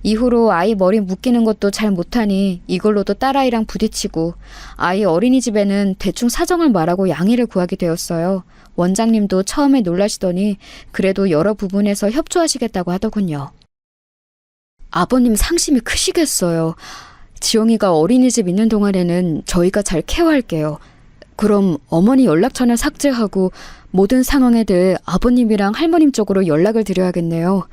이후로 아이 머리 묶이는 것도 잘 못하니 이걸로도 딸아이랑 부딪히고 아이 어린이집에는 대충 사정을 말하고 양해를 구하게 되었어요. 원장님도 처음에 놀라시더니 그래도 여러 부분에서 협조하시겠다고 하더군요. 아버님 상심이 크시겠어요. 지영이가 어린이집 있는 동안에는 저희가 잘 케어할게요. 그럼 어머니 연락처는 삭제하고 모든 상황에 대해 아버님이랑 할머님 쪽으로 연락을 드려야겠네요.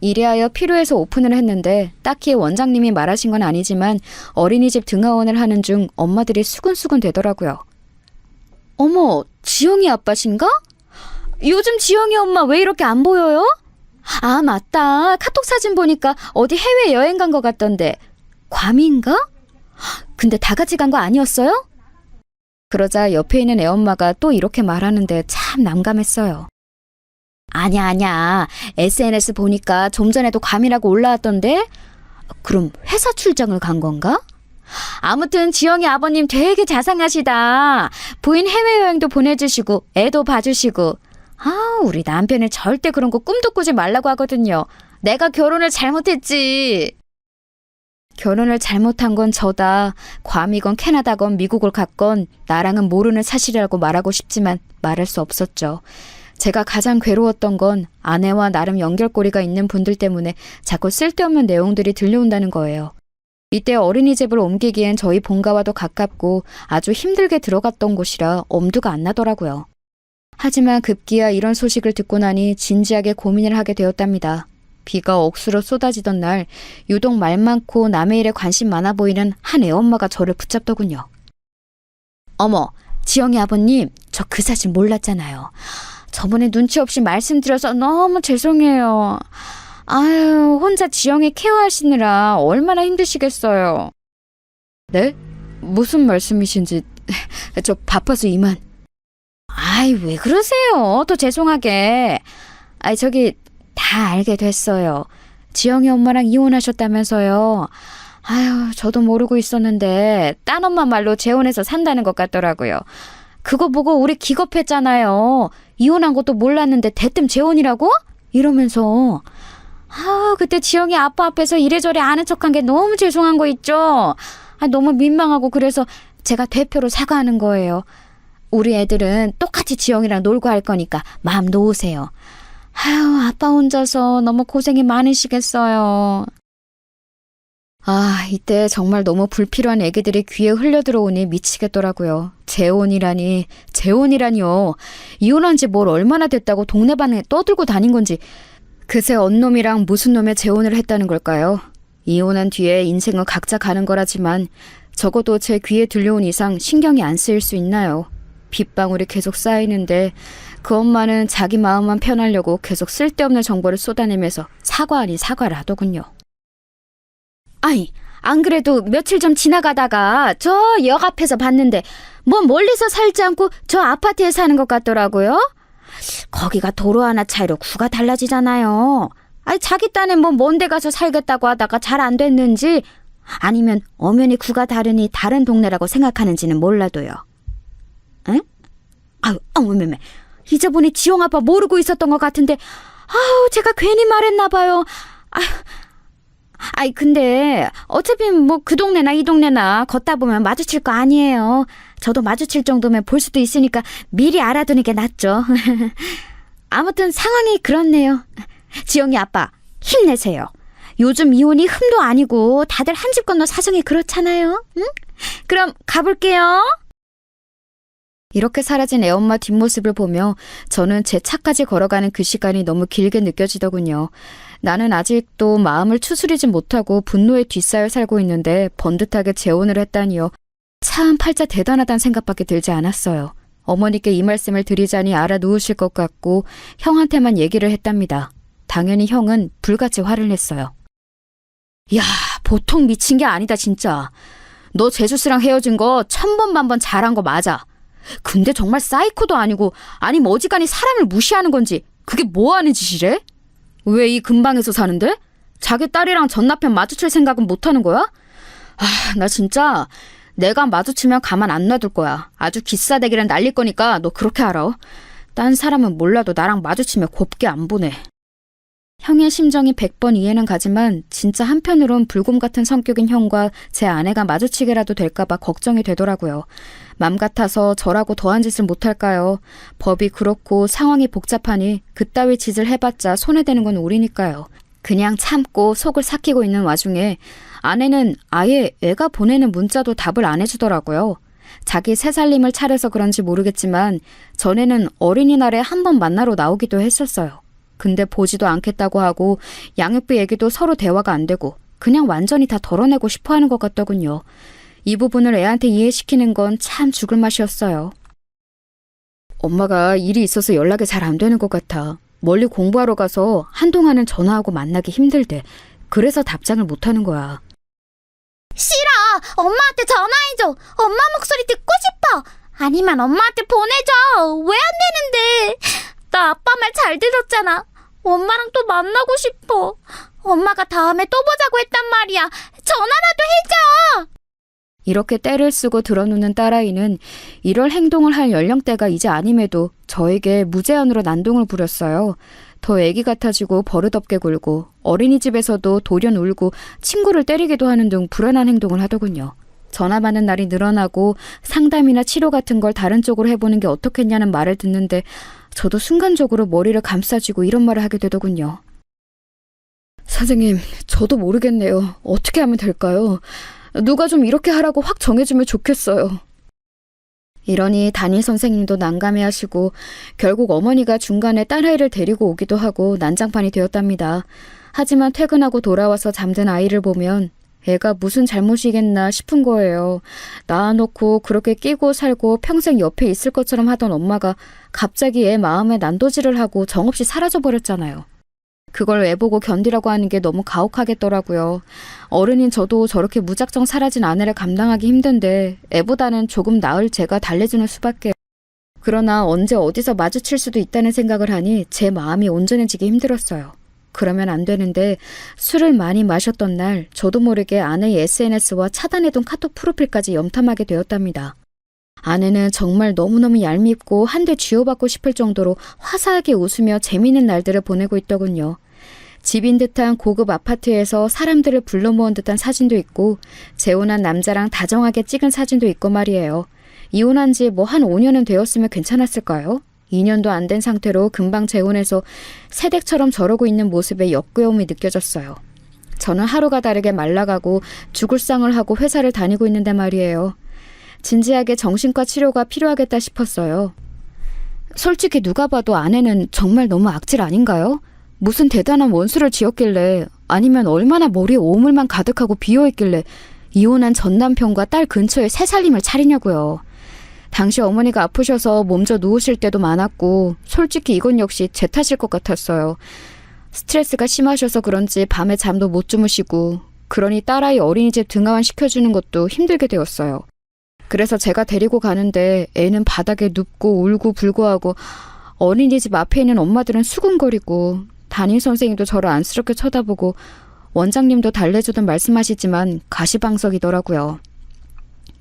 이래하여 필요해서 오픈을 했는데 딱히 원장님이 말하신 건 아니지만 어린이집 등하원을 하는 중 엄마들이 수근수근 되더라고요. 어머, 지영이 아빠신가? 요즘 지영이 엄마 왜 이렇게 안 보여요? 아, 맞다. 카톡 사진 보니까 어디 해외 여행 간 것 같던데. 괌인가? 근데 다 같이 간 거 아니었어요? 그러자 옆에 있는 애엄마가 또 이렇게 말하는데 참 난감했어요. 아니야. SNS 보니까 좀 전에도 괌이라고 올라왔던데? 그럼 회사 출장을 간 건가? 아무튼 지영이 아버님 되게 자상하시다. 부인 해외여행도 보내주시고 애도 봐주시고. 우리 남편은 절대 그런 거 꿈도 꾸지 말라고 하거든요. 내가 결혼을 잘못했지. 결혼을 잘못한 건 저다. 괌이건 캐나다건 미국을 갔건 나랑은 모르는 사실이라고 말하고 싶지만 말할 수 없었죠. 제가 가장 괴로웠던 건 아내와 나름 연결고리가 있는 분들 때문에 자꾸 쓸데없는 내용들이 들려온다는 거예요. 이때 어린이집을 옮기기엔 저희 본가와도 가깝고 아주 힘들게 들어갔던 곳이라 엄두가 안 나더라고요. 하지만 급기야 이런 소식을 듣고 나니 진지하게 고민을 하게 되었답니다. 비가 억수로 쏟아지던 날 유독 말 많고 남의 일에 관심 많아 보이는 한 애엄마가 저를 붙잡더군요. 어머, 지영이 아버님, 저 그 사실 몰랐잖아요. 저번에 눈치 없이 말씀드려서 너무 죄송해요. 아유, 혼자 지영이 케어하시느라 얼마나 힘드시겠어요. 네? 무슨 말씀이신지 저 바빠서 이만. 아이, 왜 그러세요? 또 죄송하게. 저기 다 알게 됐어요. 지영이 엄마랑 이혼하셨다면서요. 아유, 저도 모르고 있었는데 딴 엄마 말로 재혼해서 산다는 것 같더라고요. 그거 보고 우리 기겁했잖아요. 이혼한 것도 몰랐는데 대뜸 재혼이라고? 이러면서. 그때 지영이 아빠 앞에서 이래저래 아는 척한 게 너무 죄송한 거 있죠? 너무 민망하고 그래서 제가 대표로 사과하는 거예요. 우리 애들은 똑같이 지영이랑 놀고 할 거니까 마음 놓으세요. 아빠 혼자서 너무 고생이 많으시겠어요. 이때 정말 너무 불필요한 애기들이 귀에 흘려들어오니 미치겠더라고요. 재혼이라니요. 이혼한 지 뭘 얼마나 됐다고 동네방에 떠들고 다닌 건지. 그새 언놈이랑 무슨 놈의 재혼을 했다는 걸까요? 이혼한 뒤에 인생은 각자 가는 거라지만 적어도 제 귀에 들려온 이상 신경이 안 쓰일 수 있나요? 빗방울이 계속 쌓이는데 그 엄마는 자기 마음만 편하려고 계속 쓸데없는 정보를 쏟아내면서 사과 아닌 사과를 하더군요. 안 그래도 며칠 전 지나가다가 저 역 앞에서 봤는데 뭐 멀리서 살지 않고 저 아파트에 사는 것 같더라고요. 거기가 도로 하나 차이로 구가 달라지잖아요. 자기 딴에 뭐 먼데 가서 살겠다고 하다가 잘 안 됐는지 아니면 엄연히 구가 다르니 다른 동네라고 생각하는지는 몰라도요. 응? 어머머머. 이제 보니 지영 아빠 모르고 있었던 것 같은데 제가 괜히 말했나 봐요. 근데 어차피 뭐 그 동네나 이 동네나 걷다 보면 마주칠 거 아니에요. 저도 마주칠 정도면 볼 수도 있으니까 미리 알아두는 게 낫죠. 아무튼 상황이 그렇네요. 지영이 아빠 힘내세요. 요즘 이혼이 흠도 아니고 다들 한 집 건너 사정이 그렇잖아요. 응? 그럼 가볼게요. 이렇게 사라진 애엄마 뒷모습을 보며 저는 제 차까지 걸어가는 그 시간이 너무 길게 느껴지더군요. 나는 아직도 마음을 추스리지 못하고 분노에 뒤싸여 살고 있는데 번듯하게 재혼을 했다니요. 참 팔자 대단하다는 생각밖에 들지 않았어요. 어머니께 이 말씀을 드리자니 알아놓으실 것 같고 형한테만 얘기를 했답니다. 당연히 형은 불같이 화를 냈어요. 야, 보통 미친 게 아니다 진짜. 너 제수씨랑 헤어진 거 1000번 만번 잘한 거 맞아. 근데 정말 사이코도 아니고 아니면 어지간히 사람을 무시하는 건지 그게 뭐 하는 짓이래? 왜 이 근방에서 사는데? 자기 딸이랑 전 남편 마주칠 생각은 못하는 거야? 나 진짜 내가 마주치면 가만 안 놔둘 거야. 아주 기싸대기를 날릴 거니까 너 그렇게 알아. 딴 사람은 몰라도 나랑 마주치면 곱게 안 보내. 형의 심정이 100번 이해는 가지만 진짜 한편으론 불곰 같은 성격인 형과 제 아내가 마주치게라도 될까봐 걱정이 되더라고요. 맘 같아서 저라고 더한 짓을 못할까요? 법이 그렇고 상황이 복잡하니 그따위 짓을 해봤자 손해되는 건 우리니까요. 그냥 참고 속을 삭히고 있는 와중에 아내는 아예 애가 보내는 문자도 답을 안 해주더라고요. 자기 새살림을 차려서 그런지 모르겠지만 전에는 어린이날에 한 번 만나러 나오기도 했었어요. 근데 보지도 않겠다고 하고 양육비 얘기도 서로 대화가 안 되고 그냥 완전히 다 덜어내고 싶어 하는 것 같더군요. 이 부분을 애한테 이해시키는 건 참 죽을 맛이었어요. 엄마가 일이 있어서 연락이 잘 안 되는 것 같아. 멀리 공부하러 가서 한동안은 전화하고 만나기 힘들대. 그래서 답장을 못 하는 거야. 싫어. 엄마한테 전화해줘. 엄마 목소리 듣고 싶어. 아니면 엄마한테 보내줘. 왜 안 되는데? 나 아빠 말 잘 들었잖아. 엄마랑 또 만나고 싶어. 엄마가 다음에 또 보자고 했단 말이야. 전화라도 해줘. 이렇게 떼를 쓰고 들어놓는 딸아이는 이럴 행동을 할 연령대가 이제 아님에도 저에게 무제한으로 난동을 부렸어요. 더 애기 같아지고 버릇없게 굴고 어린이집에서도 돌연 울고 친구를 때리기도 하는 등 불안한 행동을 하더군요. 전화 받는 날이 늘어나고 상담이나 치료 같은 걸 다른 쪽으로 해보는 게 어떻겠냐는 말을 듣는데 저도 순간적으로 머리를 감싸쥐고 이런 말을 하게 되더군요. 선생님, 저도 모르겠네요. 어떻게 하면 될까요? 누가 좀 이렇게 하라고 확 정해주면 좋겠어요. 이러니 담임 선생님도 난감해하시고 결국 어머니가 중간에 딸아이를 데리고 오기도 하고 난장판이 되었답니다. 하지만 퇴근하고 돌아와서 잠든 아이를 보면 애가 무슨 잘못이겠나 싶은 거예요. 낳아놓고 그렇게 끼고 살고 평생 옆에 있을 것처럼 하던 엄마가 갑자기 애 마음에 난도질을 하고 정없이 사라져버렸잖아요. 그걸 애 보고 견디라고 하는 게 너무 가혹하겠더라고요. 어른인 저도 저렇게 무작정 사라진 아내를 감당하기 힘든데 애보다는 조금 나을 제가 달래주는 수밖에. 그러나 언제 어디서 마주칠 수도 있다는 생각을 하니 제 마음이 온전해지기 힘들었어요. 그러면 안 되는데 술을 많이 마셨던 날 저도 모르게 아내의 SNS와 차단해둔 카톡 프로필까지 염탐하게 되었답니다. 아내는 정말 너무너무 얄밉고 한 대 쥐어받고 싶을 정도로 화사하게 웃으며 재미있는 날들을 보내고 있더군요. 집인 듯한 고급 아파트에서 사람들을 불러 모은 듯한 사진도 있고 재혼한 남자랑 다정하게 찍은 사진도 있고 말이에요. 이혼한 지 뭐 한 5년은 되었으면 괜찮았을까요? 2년도 안 된 상태로 금방 재혼해서 새댁처럼 저러고 있는 모습에 역겨움이 느껴졌어요. 저는 하루가 다르게 말라가고 죽을 상을 하고 회사를 다니고 있는데 말이에요. 진지하게 정신과 치료가 필요하겠다 싶었어요. 솔직히 누가 봐도 아내는 정말 너무 악질 아닌가요? 무슨 대단한 원수를 지었길래 아니면 얼마나 머리에 오물만 가득하고 비어있길래 이혼한 전 남편과 딸 근처에 새 살림을 차리냐고요. 당시 어머니가 아프셔서 몸져 누우실 때도 많았고 솔직히 이건 역시 제 탓일 것 같았어요. 스트레스가 심하셔서 그런지 밤에 잠도 못 주무시고 그러니 딸아이 어린이집 등하원 시켜주는 것도 힘들게 되었어요. 그래서 제가 데리고 가는데 애는 바닥에 눕고 울고 불고하고 어린이집 앞에 있는 엄마들은 수군거리고 담임 선생님도 저를 안쓰럽게 쳐다보고 원장님도 달래주든 말씀하시지만 가시방석이더라고요.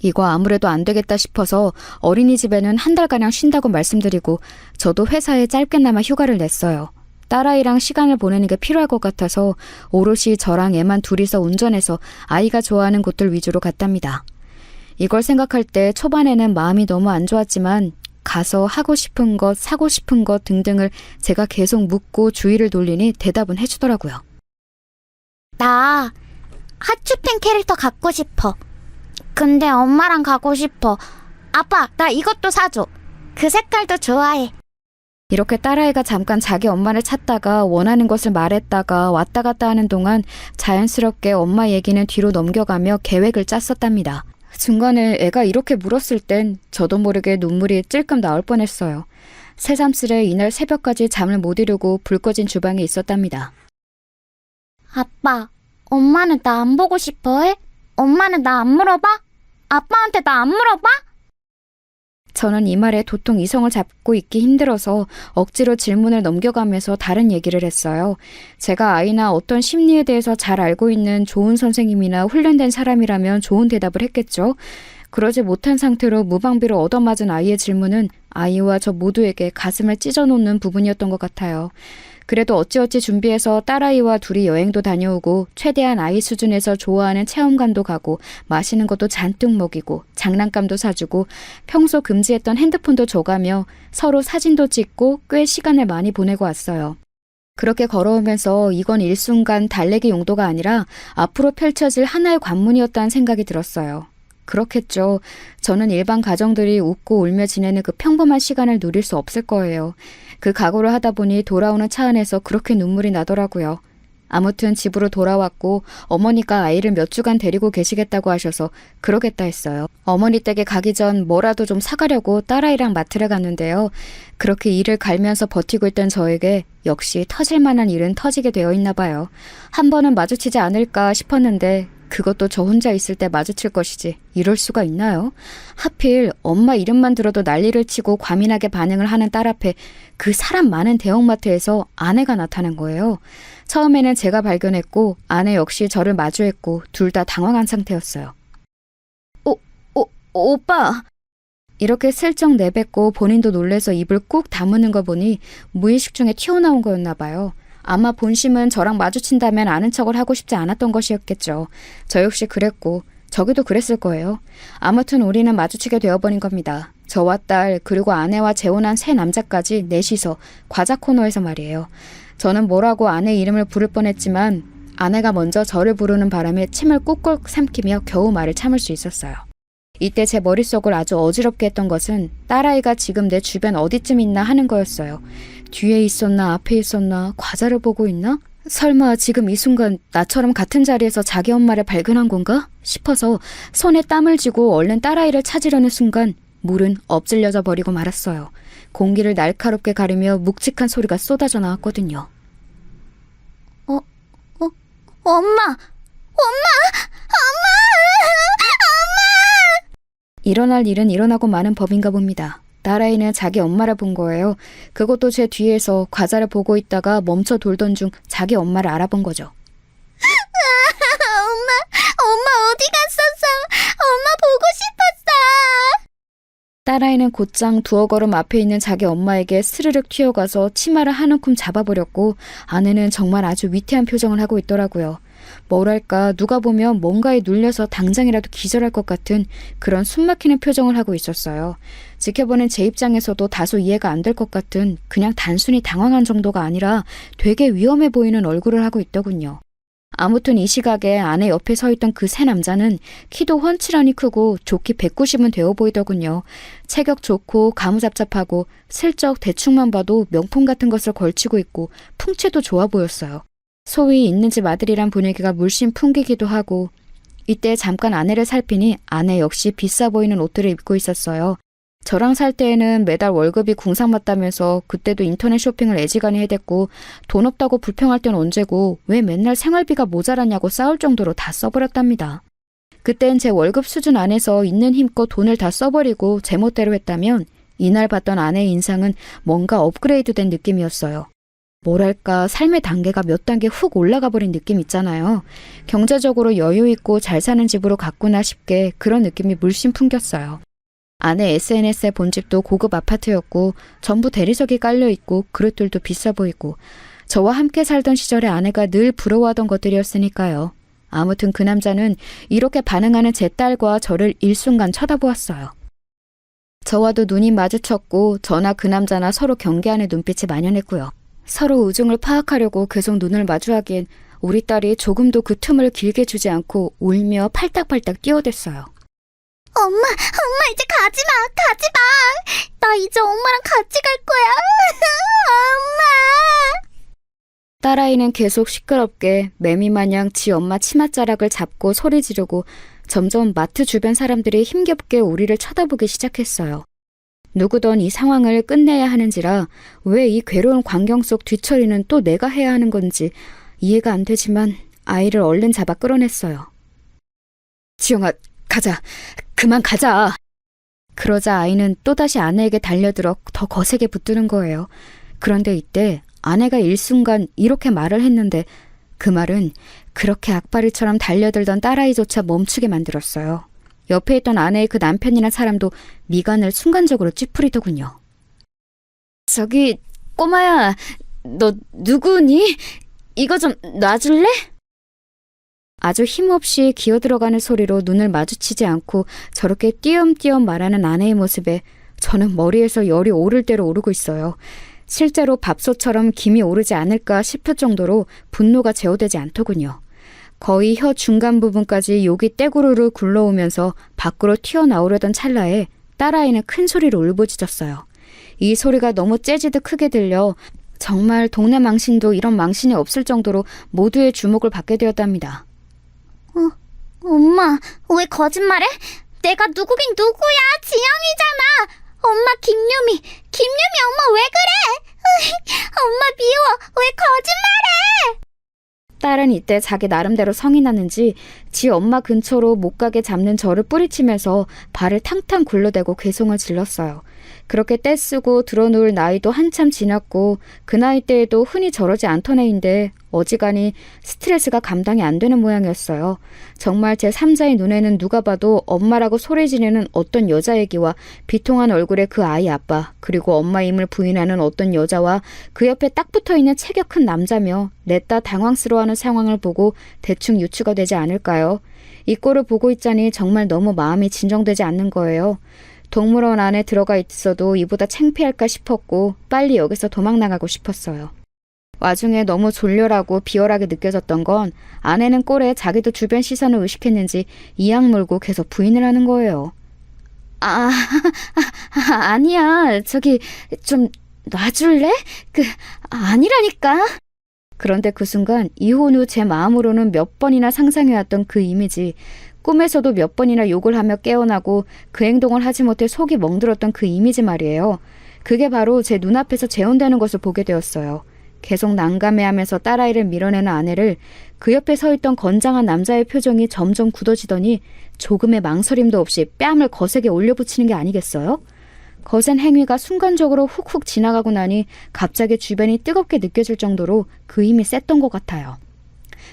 이거 아무래도 안 되겠다 싶어서 어린이집에는 한 달가량 쉰다고 말씀드리고 저도 회사에 짧게나마 휴가를 냈어요. 딸아이랑 시간을 보내는 게 필요할 것 같아서 오롯이 저랑 애만 둘이서 운전해서 아이가 좋아하는 곳들 위주로 갔답니다. 이걸 생각할 때 초반에는 마음이 너무 안 좋았지만 가서 하고 싶은 것, 사고 싶은 것 등등을 제가 계속 묻고 주의를 돌리니 대답은 해주더라고요. 나 하츄핑 캐릭터 갖고 싶어. 근데 엄마랑 가고 싶어. 아빠, 나 이것도 사줘. 그 색깔도 좋아해. 이렇게 딸아이가 잠깐 자기 엄마를 찾다가 원하는 것을 말했다가 왔다 갔다 하는 동안 자연스럽게 엄마 얘기는 뒤로 넘겨가며 계획을 짰었답니다. 중간에 애가 이렇게 물었을 땐 저도 모르게 눈물이 찔끔 나올 뻔했어요. 새삼스레 이날 새벽까지 잠을 못 이루고 불 꺼진 주방에 있었답니다. 아빠, 엄마는 나 안 보고 싶어 해? 엄마는 나 안 물어봐? 아빠한테 나 안 물어봐? 저는 이 말에 도통 이성을 잡고 있기 힘들어서 억지로 질문을 넘겨가면서 다른 얘기를 했어요. 제가 아이나 어떤 심리에 대해서 잘 알고 있는 좋은 선생님이나 훈련된 사람이라면 좋은 대답을 했겠죠. 그러지 못한 상태로 무방비로 얻어맞은 아이의 질문은 아이와 저 모두에게 가슴을 찢어놓는 부분이었던 것 같아요. 그래도 어찌어찌 준비해서 딸아이와 둘이 여행도 다녀오고 최대한 아이 수준에서 좋아하는 체험관도 가고 맛있는 것도 잔뜩 먹이고 장난감도 사주고 평소 금지했던 핸드폰도 줘가며 서로 사진도 찍고 꽤 시간을 많이 보내고 왔어요. 그렇게 걸어오면서 이건 일순간 달래기 용도가 아니라 앞으로 펼쳐질 하나의 관문이었다는 생각이 들었어요. 그렇겠죠. 저는 일반 가정들이 웃고 울며 지내는 그 평범한 시간을 누릴 수 없을 거예요. 그 각오를 하다 보니 돌아오는 차 안에서 그렇게 눈물이 나더라고요. 아무튼 집으로 돌아왔고 어머니가 아이를 몇 주간 데리고 계시겠다고 하셔서 그러겠다 했어요. 어머니 댁에 가기 전 뭐라도 좀 사가려고 딸아이랑 마트를 갔는데요. 그렇게 일을 갈면서 버티고 있던 저에게 역시 터질 만한 일은 터지게 되어 있나 봐요. 한 번은 마주치지 않을까 싶었는데 그것도 저 혼자 있을 때 마주칠 것이지 이럴 수가 있나요? 하필 엄마 이름만 들어도 난리를 치고 과민하게 반응을 하는 딸 앞에 그 사람 많은 대형마트에서 아내가 나타난 거예요. 처음에는 제가 발견했고 아내 역시 저를 마주했고 둘 다 당황한 상태였어요. 오빠! 이렇게 슬쩍 내뱉고 본인도 놀래서 입을 꾹 다무는 거 보니 무의식 중에 튀어나온 거였나 봐요. 아마 본심은 저랑 마주친다면 아는 척을 하고 싶지 않았던 것이었겠죠. 저 역시 그랬고 저기도 그랬을 거예요. 아무튼 우리는 마주치게 되어버린 겁니다. 저와 딸 그리고 아내와 재혼한 새 남자까지 넷이서 과자 코너에서 말이에요. 저는 뭐라고 아내 이름을 부를 뻔했지만 아내가 먼저 저를 부르는 바람에 침을 꾹꾹 삼키며 겨우 말을 참을 수 있었어요. 이때 제 머릿속을 아주 어지럽게 했던 것은 딸아이가 지금 내 주변 어디쯤 있나 하는 거였어요. 뒤에 있었나 앞에 있었나 과자를 보고 있나? 설마 지금 이 순간 나처럼 같은 자리에서 자기 엄마를 발견한 건가? 싶어서 손에 땀을 쥐고 얼른 딸아이를 찾으려는 순간 물은 엎질려져 버리고 말았어요. 공기를 날카롭게 가르며 묵직한 소리가 쏟아져 나왔거든요. 엄마! 일어날 일은 일어나고 마는 법인가 봅니다. 딸아이는 자기 엄마를 본 거예요. 그것도 제 뒤에서 과자를 보고 있다가 멈춰 돌던 중 자기 엄마를 알아본 거죠. 엄마 어디 갔었어? 엄마 보고 싶었어! 딸아이는 곧장 두어 걸음 앞에 있는 자기 엄마에게 스르륵 튀어가서 치마를 한 움큼 잡아버렸고 아내는 정말 아주 위태한 표정을 하고 있더라고요. 뭐랄까 누가 보면 뭔가에 눌려서 당장이라도 기절할 것 같은 그런 숨막히는 표정을 하고 있었어요. 지켜보는 제 입장에서도 다소 이해가 안 될 것 같은 그냥 단순히 당황한 정도가 아니라 되게 위험해 보이는 얼굴을 하고 있더군요. 아무튼 이 시각에 아내 옆에 서 있던 그 새 남자는 키도 훤칠하니 크고 좋기 190은 되어 보이더군요. 체격 좋고 가무잡잡하고 슬쩍 대충만 봐도 명품 같은 것을 걸치고 있고 풍채도 좋아 보였어요. 소위 있는 집 아들이란 분위기가 물씬 풍기기도 하고 이때 잠깐 아내를 살피니 아내 역시 비싸 보이는 옷들을 입고 있었어요. 저랑 살 때에는 매달 월급이 궁상맞다면서 그때도 인터넷 쇼핑을 애지간히 해댔고 돈 없다고 불평할 땐 언제고 왜 맨날 생활비가 모자라냐고 싸울 정도로 다 써버렸답니다. 그땐 제 월급 수준 안에서 있는 힘껏 돈을 다 써버리고 제멋대로 했다면 이날 봤던 아내의 인상은 뭔가 업그레이드된 느낌이었어요. 뭐랄까 삶의 단계가 몇 단계 훅 올라가 버린 느낌 있잖아요. 경제적으로 여유 있고 잘 사는 집으로 갔구나 싶게 그런 느낌이 물씬 풍겼어요. 아내 SNS에 본 집도 고급 아파트였고 전부 대리석이 깔려있고 그릇들도 비싸 보이고 저와 함께 살던 시절에 아내가 늘 부러워하던 것들이었으니까요. 아무튼 그 남자는 이렇게 반응하는 제 딸과 저를 일순간 쳐다보았어요. 저와도 눈이 마주쳤고 저나 그 남자나 서로 경계하는 눈빛이 만연했고요. 서로 우중을 파악하려고 계속 눈을 마주하기엔 우리 딸이 조금도 그 틈을 길게 주지 않고 울며 팔딱팔딱 뛰어댔어요. 엄마 이제 가지 마! 나 이제 엄마랑 같이 갈 거야! 엄마! 딸아이는 계속 시끄럽게 매미마냥 지 엄마 치맛자락을 잡고 소리 지르고 점점 마트 주변 사람들이 힘겹게 우리를 쳐다보기 시작했어요. 누구든 이 상황을 끝내야 하는지라 왜 이 괴로운 광경 속 뒤처리는 또 내가 해야 하는 건지 이해가 안 되지만 아이를 얼른 잡아 끌어냈어요. 지영아, 가자. 그만 가자. 그러자 아이는 또다시 아내에게 달려들어 더 거세게 붙드는 거예요. 그런데 이때 아내가 일순간 이렇게 말을 했는데 그 말은 그렇게 악바리처럼 달려들던 딸아이조차 멈추게 만들었어요. 옆에 있던 아내의 그 남편이란 사람도 미간을 순간적으로 찌푸리더군요. 저기 꼬마야, 너 누구니? 이거 좀 놔줄래? 아주 힘없이 기어들어가는 소리로 눈을 마주치지 않고 저렇게 띄엄띄엄 말하는 아내의 모습에 저는 머리에서 열이 오를 대로 오르고 있어요. 실제로 밥솥처럼 김이 오르지 않을까 싶을 정도로 분노가 제어되지 않더군요. 거의 혀 중간 부분까지 욕이 떼구르르 굴러오면서 밖으로 튀어나오려던 찰나에 딸아이는 큰 소리로 울부짖었어요. 이 소리가 너무 재지듯 크게 들려 정말 동네 망신도 이런 망신이 없을 정도로 모두의 주목을 받게 되었답니다. 엄마, 왜 거짓말해? 내가 누구긴 누구야? 지영이잖아. 엄마 김유미 엄마 왜 그래? 엄마 미워. 왜 거짓말해? 딸은 이때 자기 나름대로 성이 났는지 지 엄마 근처로 못 가게 잡는 저를 뿌리치면서 발을 탕탕 굴러대고 괴성을 질렀어요. 그렇게 떼쓰고 들어놓을 나이도 한참 지났고 그 나이 때에도 흔히 저러지 않던 애인데 어지간히 스트레스가 감당이 안 되는 모양이었어요. 정말 제 3자의 눈에는 누가 봐도 엄마라고 소리 지르는 어떤 여자 얘기와 비통한 얼굴의 그 아이 아빠, 그리고 엄마임을 부인하는 어떤 여자와 그 옆에 딱 붙어있는 체격 큰 남자며 냈다 당황스러워하는 상황을 보고 대충 유추가 되지 않을까요? 이 꼴을 보고 있자니 정말 너무 마음이 진정되지 않는 거예요. 동물원 안에 들어가 있어도 이보다 창피할까 싶었고 빨리 여기서 도망나가고 싶었어요. 와중에 너무 졸렬하고 비열하게 느껴졌던 건 아내는 꼴에 자기도 주변 시선을 의식했는지 이악 물고 계속 부인을 하는 거예요. 아니야. 저기 좀 놔줄래? 아니라니까. 그런데 그 순간 이혼 후 제 마음으로는 몇 번이나 상상해왔던 그 이미지, 꿈에서도 몇 번이나 욕을 하며 깨어나고 그 행동을 하지 못해 속이 멍들었던 그 이미지 말이에요. 그게 바로 제 눈앞에서 재현되는 것을 보게 되었어요. 계속 난감해하면서 딸아이를 밀어내는 아내를 그 옆에 서 있던 건장한 남자의 표정이 점점 굳어지더니 조금의 망설임도 없이 뺨을 거세게 올려붙이는 게 아니겠어요? 거센 행위가 순간적으로 훅훅 지나가고 나니 갑자기 주변이 뜨겁게 느껴질 정도로 그 힘이 셌던 것 같아요.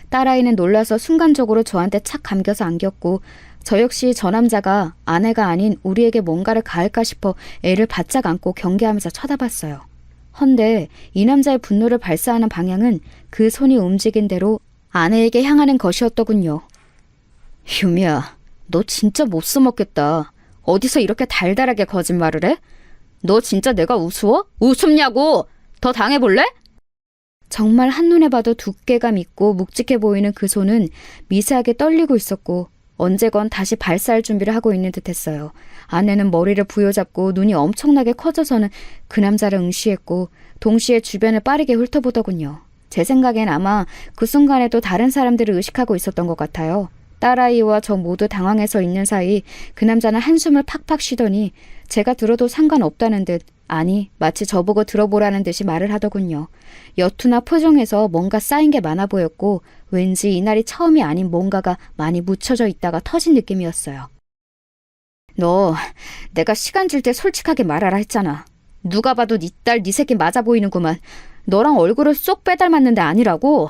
딸아이는 놀라서 순간적으로 저한테 착 감겨서 안겼고 저 역시 저 남자가 아내가 아닌 우리에게 뭔가를 가할까 싶어 애를 바짝 안고 경계하면서 쳐다봤어요. 헌데 이 남자의 분노를 발사하는 방향은 그 손이 움직인 대로 아내에게 향하는 것이었더군요. 유미야, 너 진짜 못 써먹겠다. 어디서 이렇게 달달하게 거짓말을 해? 너 진짜 내가 우스워? 우습냐고! 더 당해볼래? 정말 한눈에 봐도 두께감 있고 묵직해 보이는 그 손은 미세하게 떨리고 있었고 언제건 다시 발사할 준비를 하고 있는 듯했어요. 아내는 머리를 부여잡고 눈이 엄청나게 커져서는 그 남자를 응시했고 동시에 주변을 빠르게 훑어보더군요. 제 생각엔 아마 그 순간에도 다른 사람들을 의식하고 있었던 것 같아요. 딸아이와 저 모두 당황해서 있는 사이 그 남자는 한숨을 팍팍 쉬더니 제가 들어도 상관없다는 듯, 아니 마치 저보고 들어보라는 듯이 말을 하더군요. 여투나 표정에서 뭔가 쌓인 게 많아 보였고 왠지 이날이 처음이 아닌 뭔가가 많이 묻혀져 있다가 터진 느낌이었어요. 너 내가 시간 줄 때 솔직하게 말하라 했잖아. 누가 봐도 네 딸 네 새끼 맞아 보이는구만. 너랑 얼굴을 쏙 빼닮았는데 아니라고?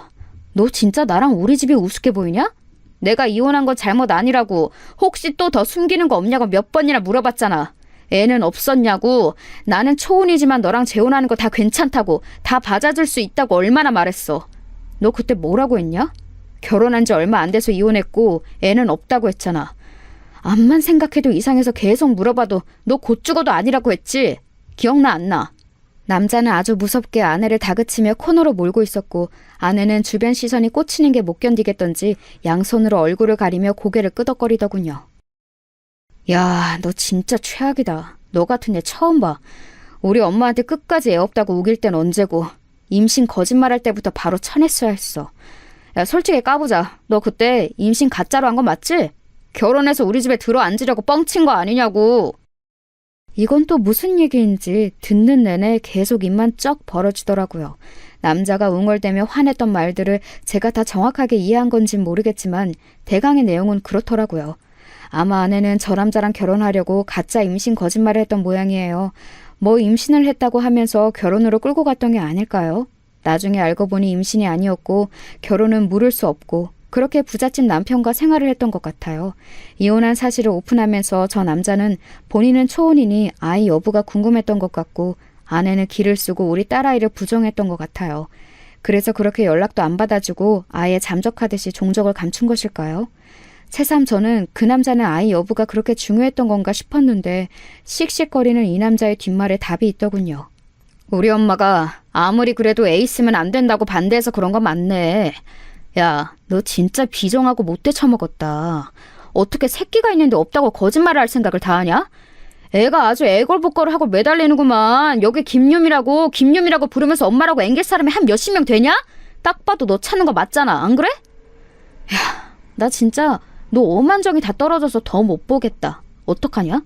너 진짜 나랑 우리 집이 우습게 보이냐? 내가 이혼한 건 잘못 아니라고. 혹시 또 더 숨기는 거 없냐고 몇 번이나 물어봤잖아. 애는 없었냐고. 나는 초혼이지만 너랑 재혼하는 거 다 괜찮다고, 다 받아줄 수 있다고 얼마나 말했어. 너 그때 뭐라고 했냐? 결혼한 지 얼마 안 돼서 이혼했고 애는 없다고 했잖아. 암만 생각해도 이상해서 계속 물어봐도 너 곧 죽어도 아니라고 했지? 기억나 안 나? 남자는 아주 무섭게 아내를 다그치며 코너로 몰고 있었고 아내는 주변 시선이 꽂히는 게 못 견디겠던지 양손으로 얼굴을 가리며 고개를 끄덕거리더군요. 야, 너 진짜 최악이다. 너 같은 애 처음 봐. 우리 엄마한테 끝까지 애 없다고 우길 땐 언제고 임신 거짓말할 때부터 바로 쳐냈어야 했어. 야, 솔직히 까보자. 너 그때 임신 가짜로 한 거 맞지? 결혼해서 우리 집에 들어앉으려고 뻥친 거 아니냐고. 이건 또 무슨 얘기인지 듣는 내내 계속 입만 쩍 벌어지더라고요. 남자가 웅얼대며 화냈던 말들을 제가 다 정확하게 이해한 건진 모르겠지만 대강의 내용은 그렇더라고요. 아마 아내는 저 남자랑 결혼하려고 가짜 임신 거짓말을 했던 모양이에요. 뭐 임신을 했다고 하면서 결혼으로 끌고 갔던 게 아닐까요? 나중에 알고 보니 임신이 아니었고 결혼은 물을 수 없고 그렇게 부잣집 남편과 생활을 했던 것 같아요. 이혼한 사실을 오픈하면서 저 남자는 본인은 초혼이니 아이 여부가 궁금했던 것 같고 아내는 기를 쓰고 우리 딸아이를 부정했던 것 같아요. 그래서 그렇게 연락도 안 받아주고 아예 잠적하듯이 종적을 감춘 것일까요? 새삼 저는 그 남자는 아이 여부가 그렇게 중요했던 건가 싶었는데 씩씩거리는 이 남자의 뒷말에 답이 있더군요. 우리 엄마가 아무리 그래도 애 있으면 안 된다고 반대해서 그런 거 맞네. 야, 너 진짜 비정하고 못돼 처먹었다. 어떻게 새끼가 있는데 없다고 거짓말을 할 생각을 다 하냐? 애가 아주 애걸복걸을 하고 매달리는구만. 여기 김유미라고 부르면서 엄마라고 앵길 사람이 한 몇십 명 되냐? 딱 봐도 너 찾는 거 맞잖아. 안 그래? 야, 나 진짜 너 오만정이 다 떨어져서 더 못 보겠다. 어떡하냐?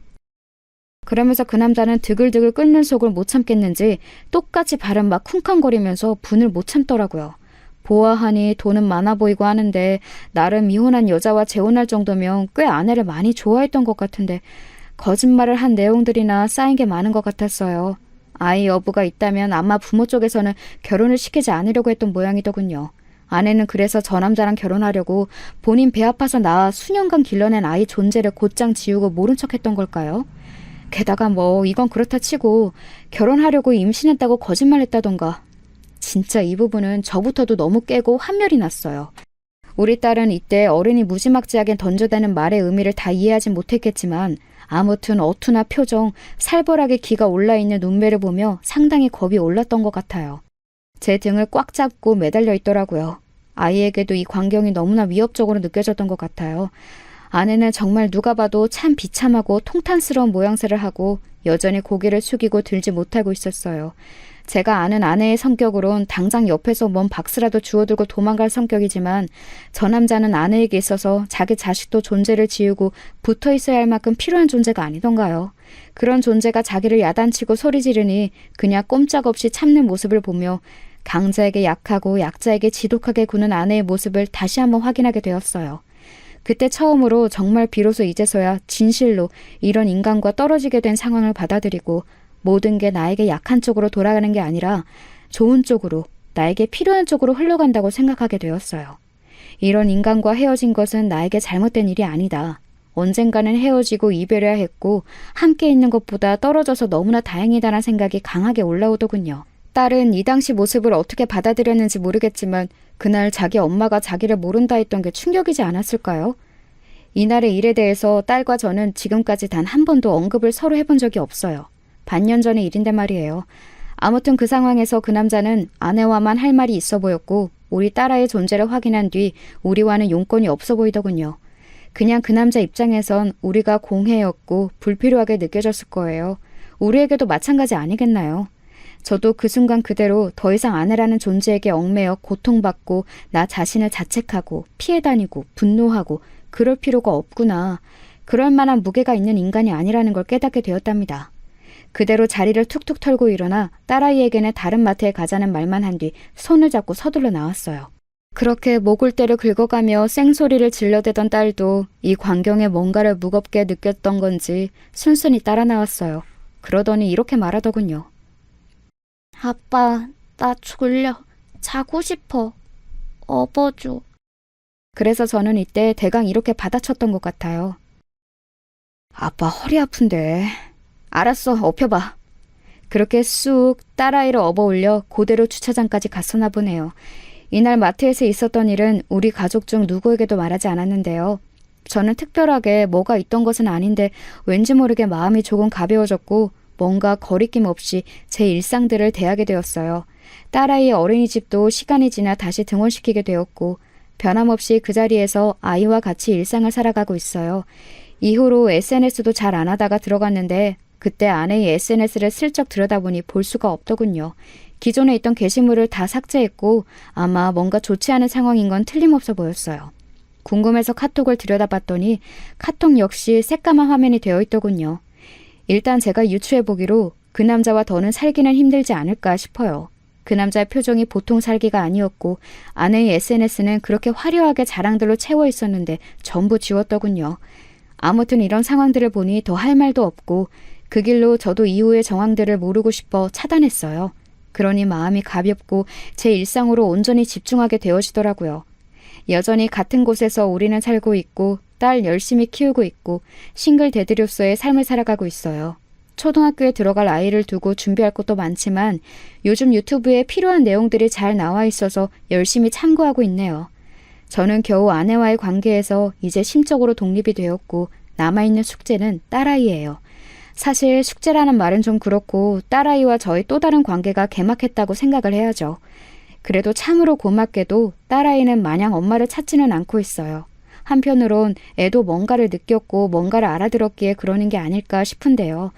그러면서 그 남자는 드글드글 끓는 속을 못 참겠는지 똑같이 발은 막 쿵쾅거리면서 분을 못 참더라고요. 보아하니 돈은 많아 보이고 하는데 나름 이혼한 여자와 재혼할 정도면 꽤 아내를 많이 좋아했던 것 같은데 거짓말을 한 내용들이나 쌓인 게 많은 것 같았어요. 아이 여부가 있다면 아마 부모 쪽에서는 결혼을 시키지 않으려고 했던 모양이더군요. 아내는 그래서 저 남자랑 결혼하려고 본인 배 아파서 낳아 수년간 길러낸 아이 존재를 곧장 지우고 모른 척했던 걸까요? 게다가 뭐 이건 그렇다 치고 결혼하려고 임신했다고 거짓말했다던가. 진짜 이 부분은 저부터도 너무 깨고 환멸이 났어요. 우리 딸은 이때 어른이 무지막지하게 던져대는 말의 의미를 다 이해하진 못했겠지만 아무튼 어투나 표정, 살벌하게 기가 올라있는 눈매를 보며 상당히 겁이 올랐던 것 같아요. 제 등을 꽉 잡고 매달려 있더라고요. 아이에게도 이 광경이 너무나 위협적으로 느껴졌던 것 같아요. 아내는 정말 누가 봐도 참 비참하고 통탄스러운 모양새를 하고 여전히 고개를 숙이고 들지 못하고 있었어요. 제가 아는 아내의 성격으론 당장 옆에서 뭔 박스라도 주워들고 도망갈 성격이지만 저 남자는 아내에게 있어서 자기 자식도 존재를 지우고 붙어 있어야 할 만큼 필요한 존재가 아니던가요. 그런 존재가 자기를 야단치고 소리 지르니 그냥 꼼짝없이 참는 모습을 보며 강자에게 약하고 약자에게 지독하게 구는 아내의 모습을 다시 한번 확인하게 되었어요. 그때 처음으로 정말 비로소 이제서야 진실로 이런 인간과 떨어지게 된 상황을 받아들이고 모든 게 나에게 약한 쪽으로 돌아가는 게 아니라 좋은 쪽으로, 나에게 필요한 쪽으로 흘러간다고 생각하게 되었어요. 이런 인간과 헤어진 것은 나에게 잘못된 일이 아니다. 언젠가는 헤어지고 이별해야 했고 함께 있는 것보다 떨어져서 너무나 다행이다라는 생각이 강하게 올라오더군요. 딸은 이 당시 모습을 어떻게 받아들였는지 모르겠지만 그날 자기 엄마가 자기를 모른다 했던 게 충격이지 않았을까요? 이날의 일에 대해서 딸과 저는 지금까지 단 한 번도 언급을 서로 해본 적이 없어요. 반년 전의 일인데 말이에요. 아무튼 그 상황에서 그 남자는 아내와만 할 말이 있어 보였고 우리 딸아이의 존재를 확인한 뒤 우리와는 용건이 없어 보이더군요. 그냥 그 남자 입장에선 우리가 공해였고 불필요하게 느껴졌을 거예요. 우리에게도 마찬가지 아니겠나요? 저도 그 순간 그대로 더 이상 아내라는 존재에게 얽매여 고통받고 나 자신을 자책하고 피해 다니고 분노하고 그럴 필요가 없구나. 그럴 만한 무게가 있는 인간이 아니라는 걸 깨닫게 되었답니다. 그대로 자리를 툭툭 털고 일어나 딸아이에게는 다른 마트에 가자는 말만 한 뒤 손을 잡고 서둘러 나왔어요. 그렇게 목을대를 긁어가며 쌩소리를 질러대던 딸도 이 광경에 뭔가를 무겁게 느꼈던 건지 순순히 따라 나왔어요. 그러더니 이렇게 말하더군요. 아빠, 나 졸려. 자고 싶어. 업어줘. 그래서 저는 이때 대강 이렇게 받아쳤던 것 같아요. 아빠 허리 아픈데. 알았어, 업혀봐. 그렇게 쑥 딸아이를 업어올려 그대로 주차장까지 갔었나 보네요. 이날 마트에서 있었던 일은 우리 가족 중 누구에게도 말하지 않았는데요. 저는 특별하게 뭐가 있던 것은 아닌데 왠지 모르게 마음이 조금 가벼워졌고 뭔가 거리낌 없이 제 일상들을 대하게 되었어요. 딸아이의 어린이집도 시간이 지나 다시 등원시키게 되었고 변함없이 그 자리에서 아이와 같이 일상을 살아가고 있어요. 이후로 SNS도 잘 안 하다가 들어갔는데 그때 아내의 SNS를 슬쩍 들여다보니 볼 수가 없더군요. 기존에 있던 게시물을 다 삭제했고 아마 뭔가 좋지 않은 상황인 건 틀림없어 보였어요. 궁금해서 카톡을 들여다봤더니 카톡 역시 새까만 화면이 되어 있더군요. 일단 제가 유추해보기로 그 남자와 더는 살기는 힘들지 않을까 싶어요. 그 남자의 표정이 보통 살기가 아니었고 아내의 SNS는 그렇게 화려하게 자랑들로 채워 있었는데 전부 지웠더군요. 아무튼 이런 상황들을 보니 더 할 말도 없고 그 길로 저도 이후의 정황들을 모르고 싶어 차단했어요. 그러니 마음이 가볍고 제 일상으로 온전히 집중하게 되어지더라고요. 여전히 같은 곳에서 우리는 살고 있고 딸 열심히 키우고 있고 싱글 데드로서의 삶을 살아가고 있어요. 초등학교에 들어갈 아이를 두고 준비할 것도 많지만 요즘 유튜브에 필요한 내용들이 잘 나와 있어서 열심히 참고하고 있네요. 저는 겨우 아내와의 관계에서 이제 심적으로 독립이 되었고 남아있는 숙제는 딸아이예요. 사실 숙제라는 말은 좀 그렇고 딸아이와 저의 또 다른 관계가 개막했다고 생각을 해야죠. 그래도 참으로 고맙게도 딸아이는 마냥 엄마를 찾지는 않고 있어요. 한편으론 애도 뭔가를 느꼈고 뭔가를 알아들었기에 그러는 게 아닐까 싶은데요.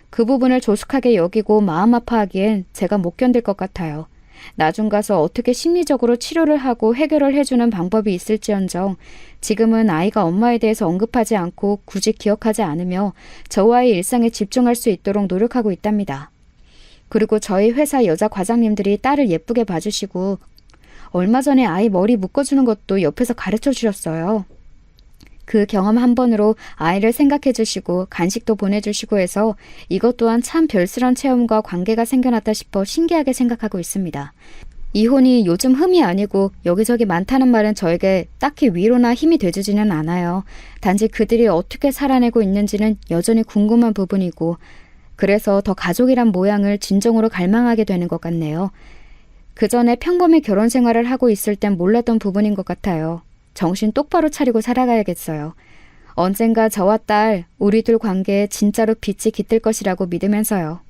그 부분을 조숙하게 여기고 마음 아파하기엔 제가 못 견딜 것 같아요. 나중 가서 어떻게 심리적으로 치료를 하고 해결을 해주는 방법이 있을지언정 지금은 아이가 엄마에 대해서 언급하지 않고 굳이 기억하지 않으며 저와의 일상에 집중할 수 있도록 노력하고 있답니다. 그리고 저희 회사 여자 과장님들이 딸을 예쁘게 봐주시고 얼마 전에 아이 머리 묶어주는 것도 옆에서 가르쳐 주셨어요. 그 경험 한 번으로 아이를 생각해 주시고 간식도 보내주시고 해서 이것 또한 참 별스런 체험과 관계가 생겨났다 싶어 신기하게 생각하고 있습니다. 이혼이 요즘 흠이 아니고 여기저기 많다는 말은 저에게 딱히 위로나 힘이 돼주지는 않아요. 단지 그들이 어떻게 살아내고 있는지는 여전히 궁금한 부분이고 그래서 더 가족이란 모양을 진정으로 갈망하게 되는 것 같네요. 그 전에 평범히 결혼 생활을 하고 있을 땐 몰랐던 부분인 것 같아요. 정신 똑바로 차리고 살아가야겠어요. 언젠가 저와 딸, 우리 둘 관계에 진짜로 빛이 깃들 것이라고 믿으면서요.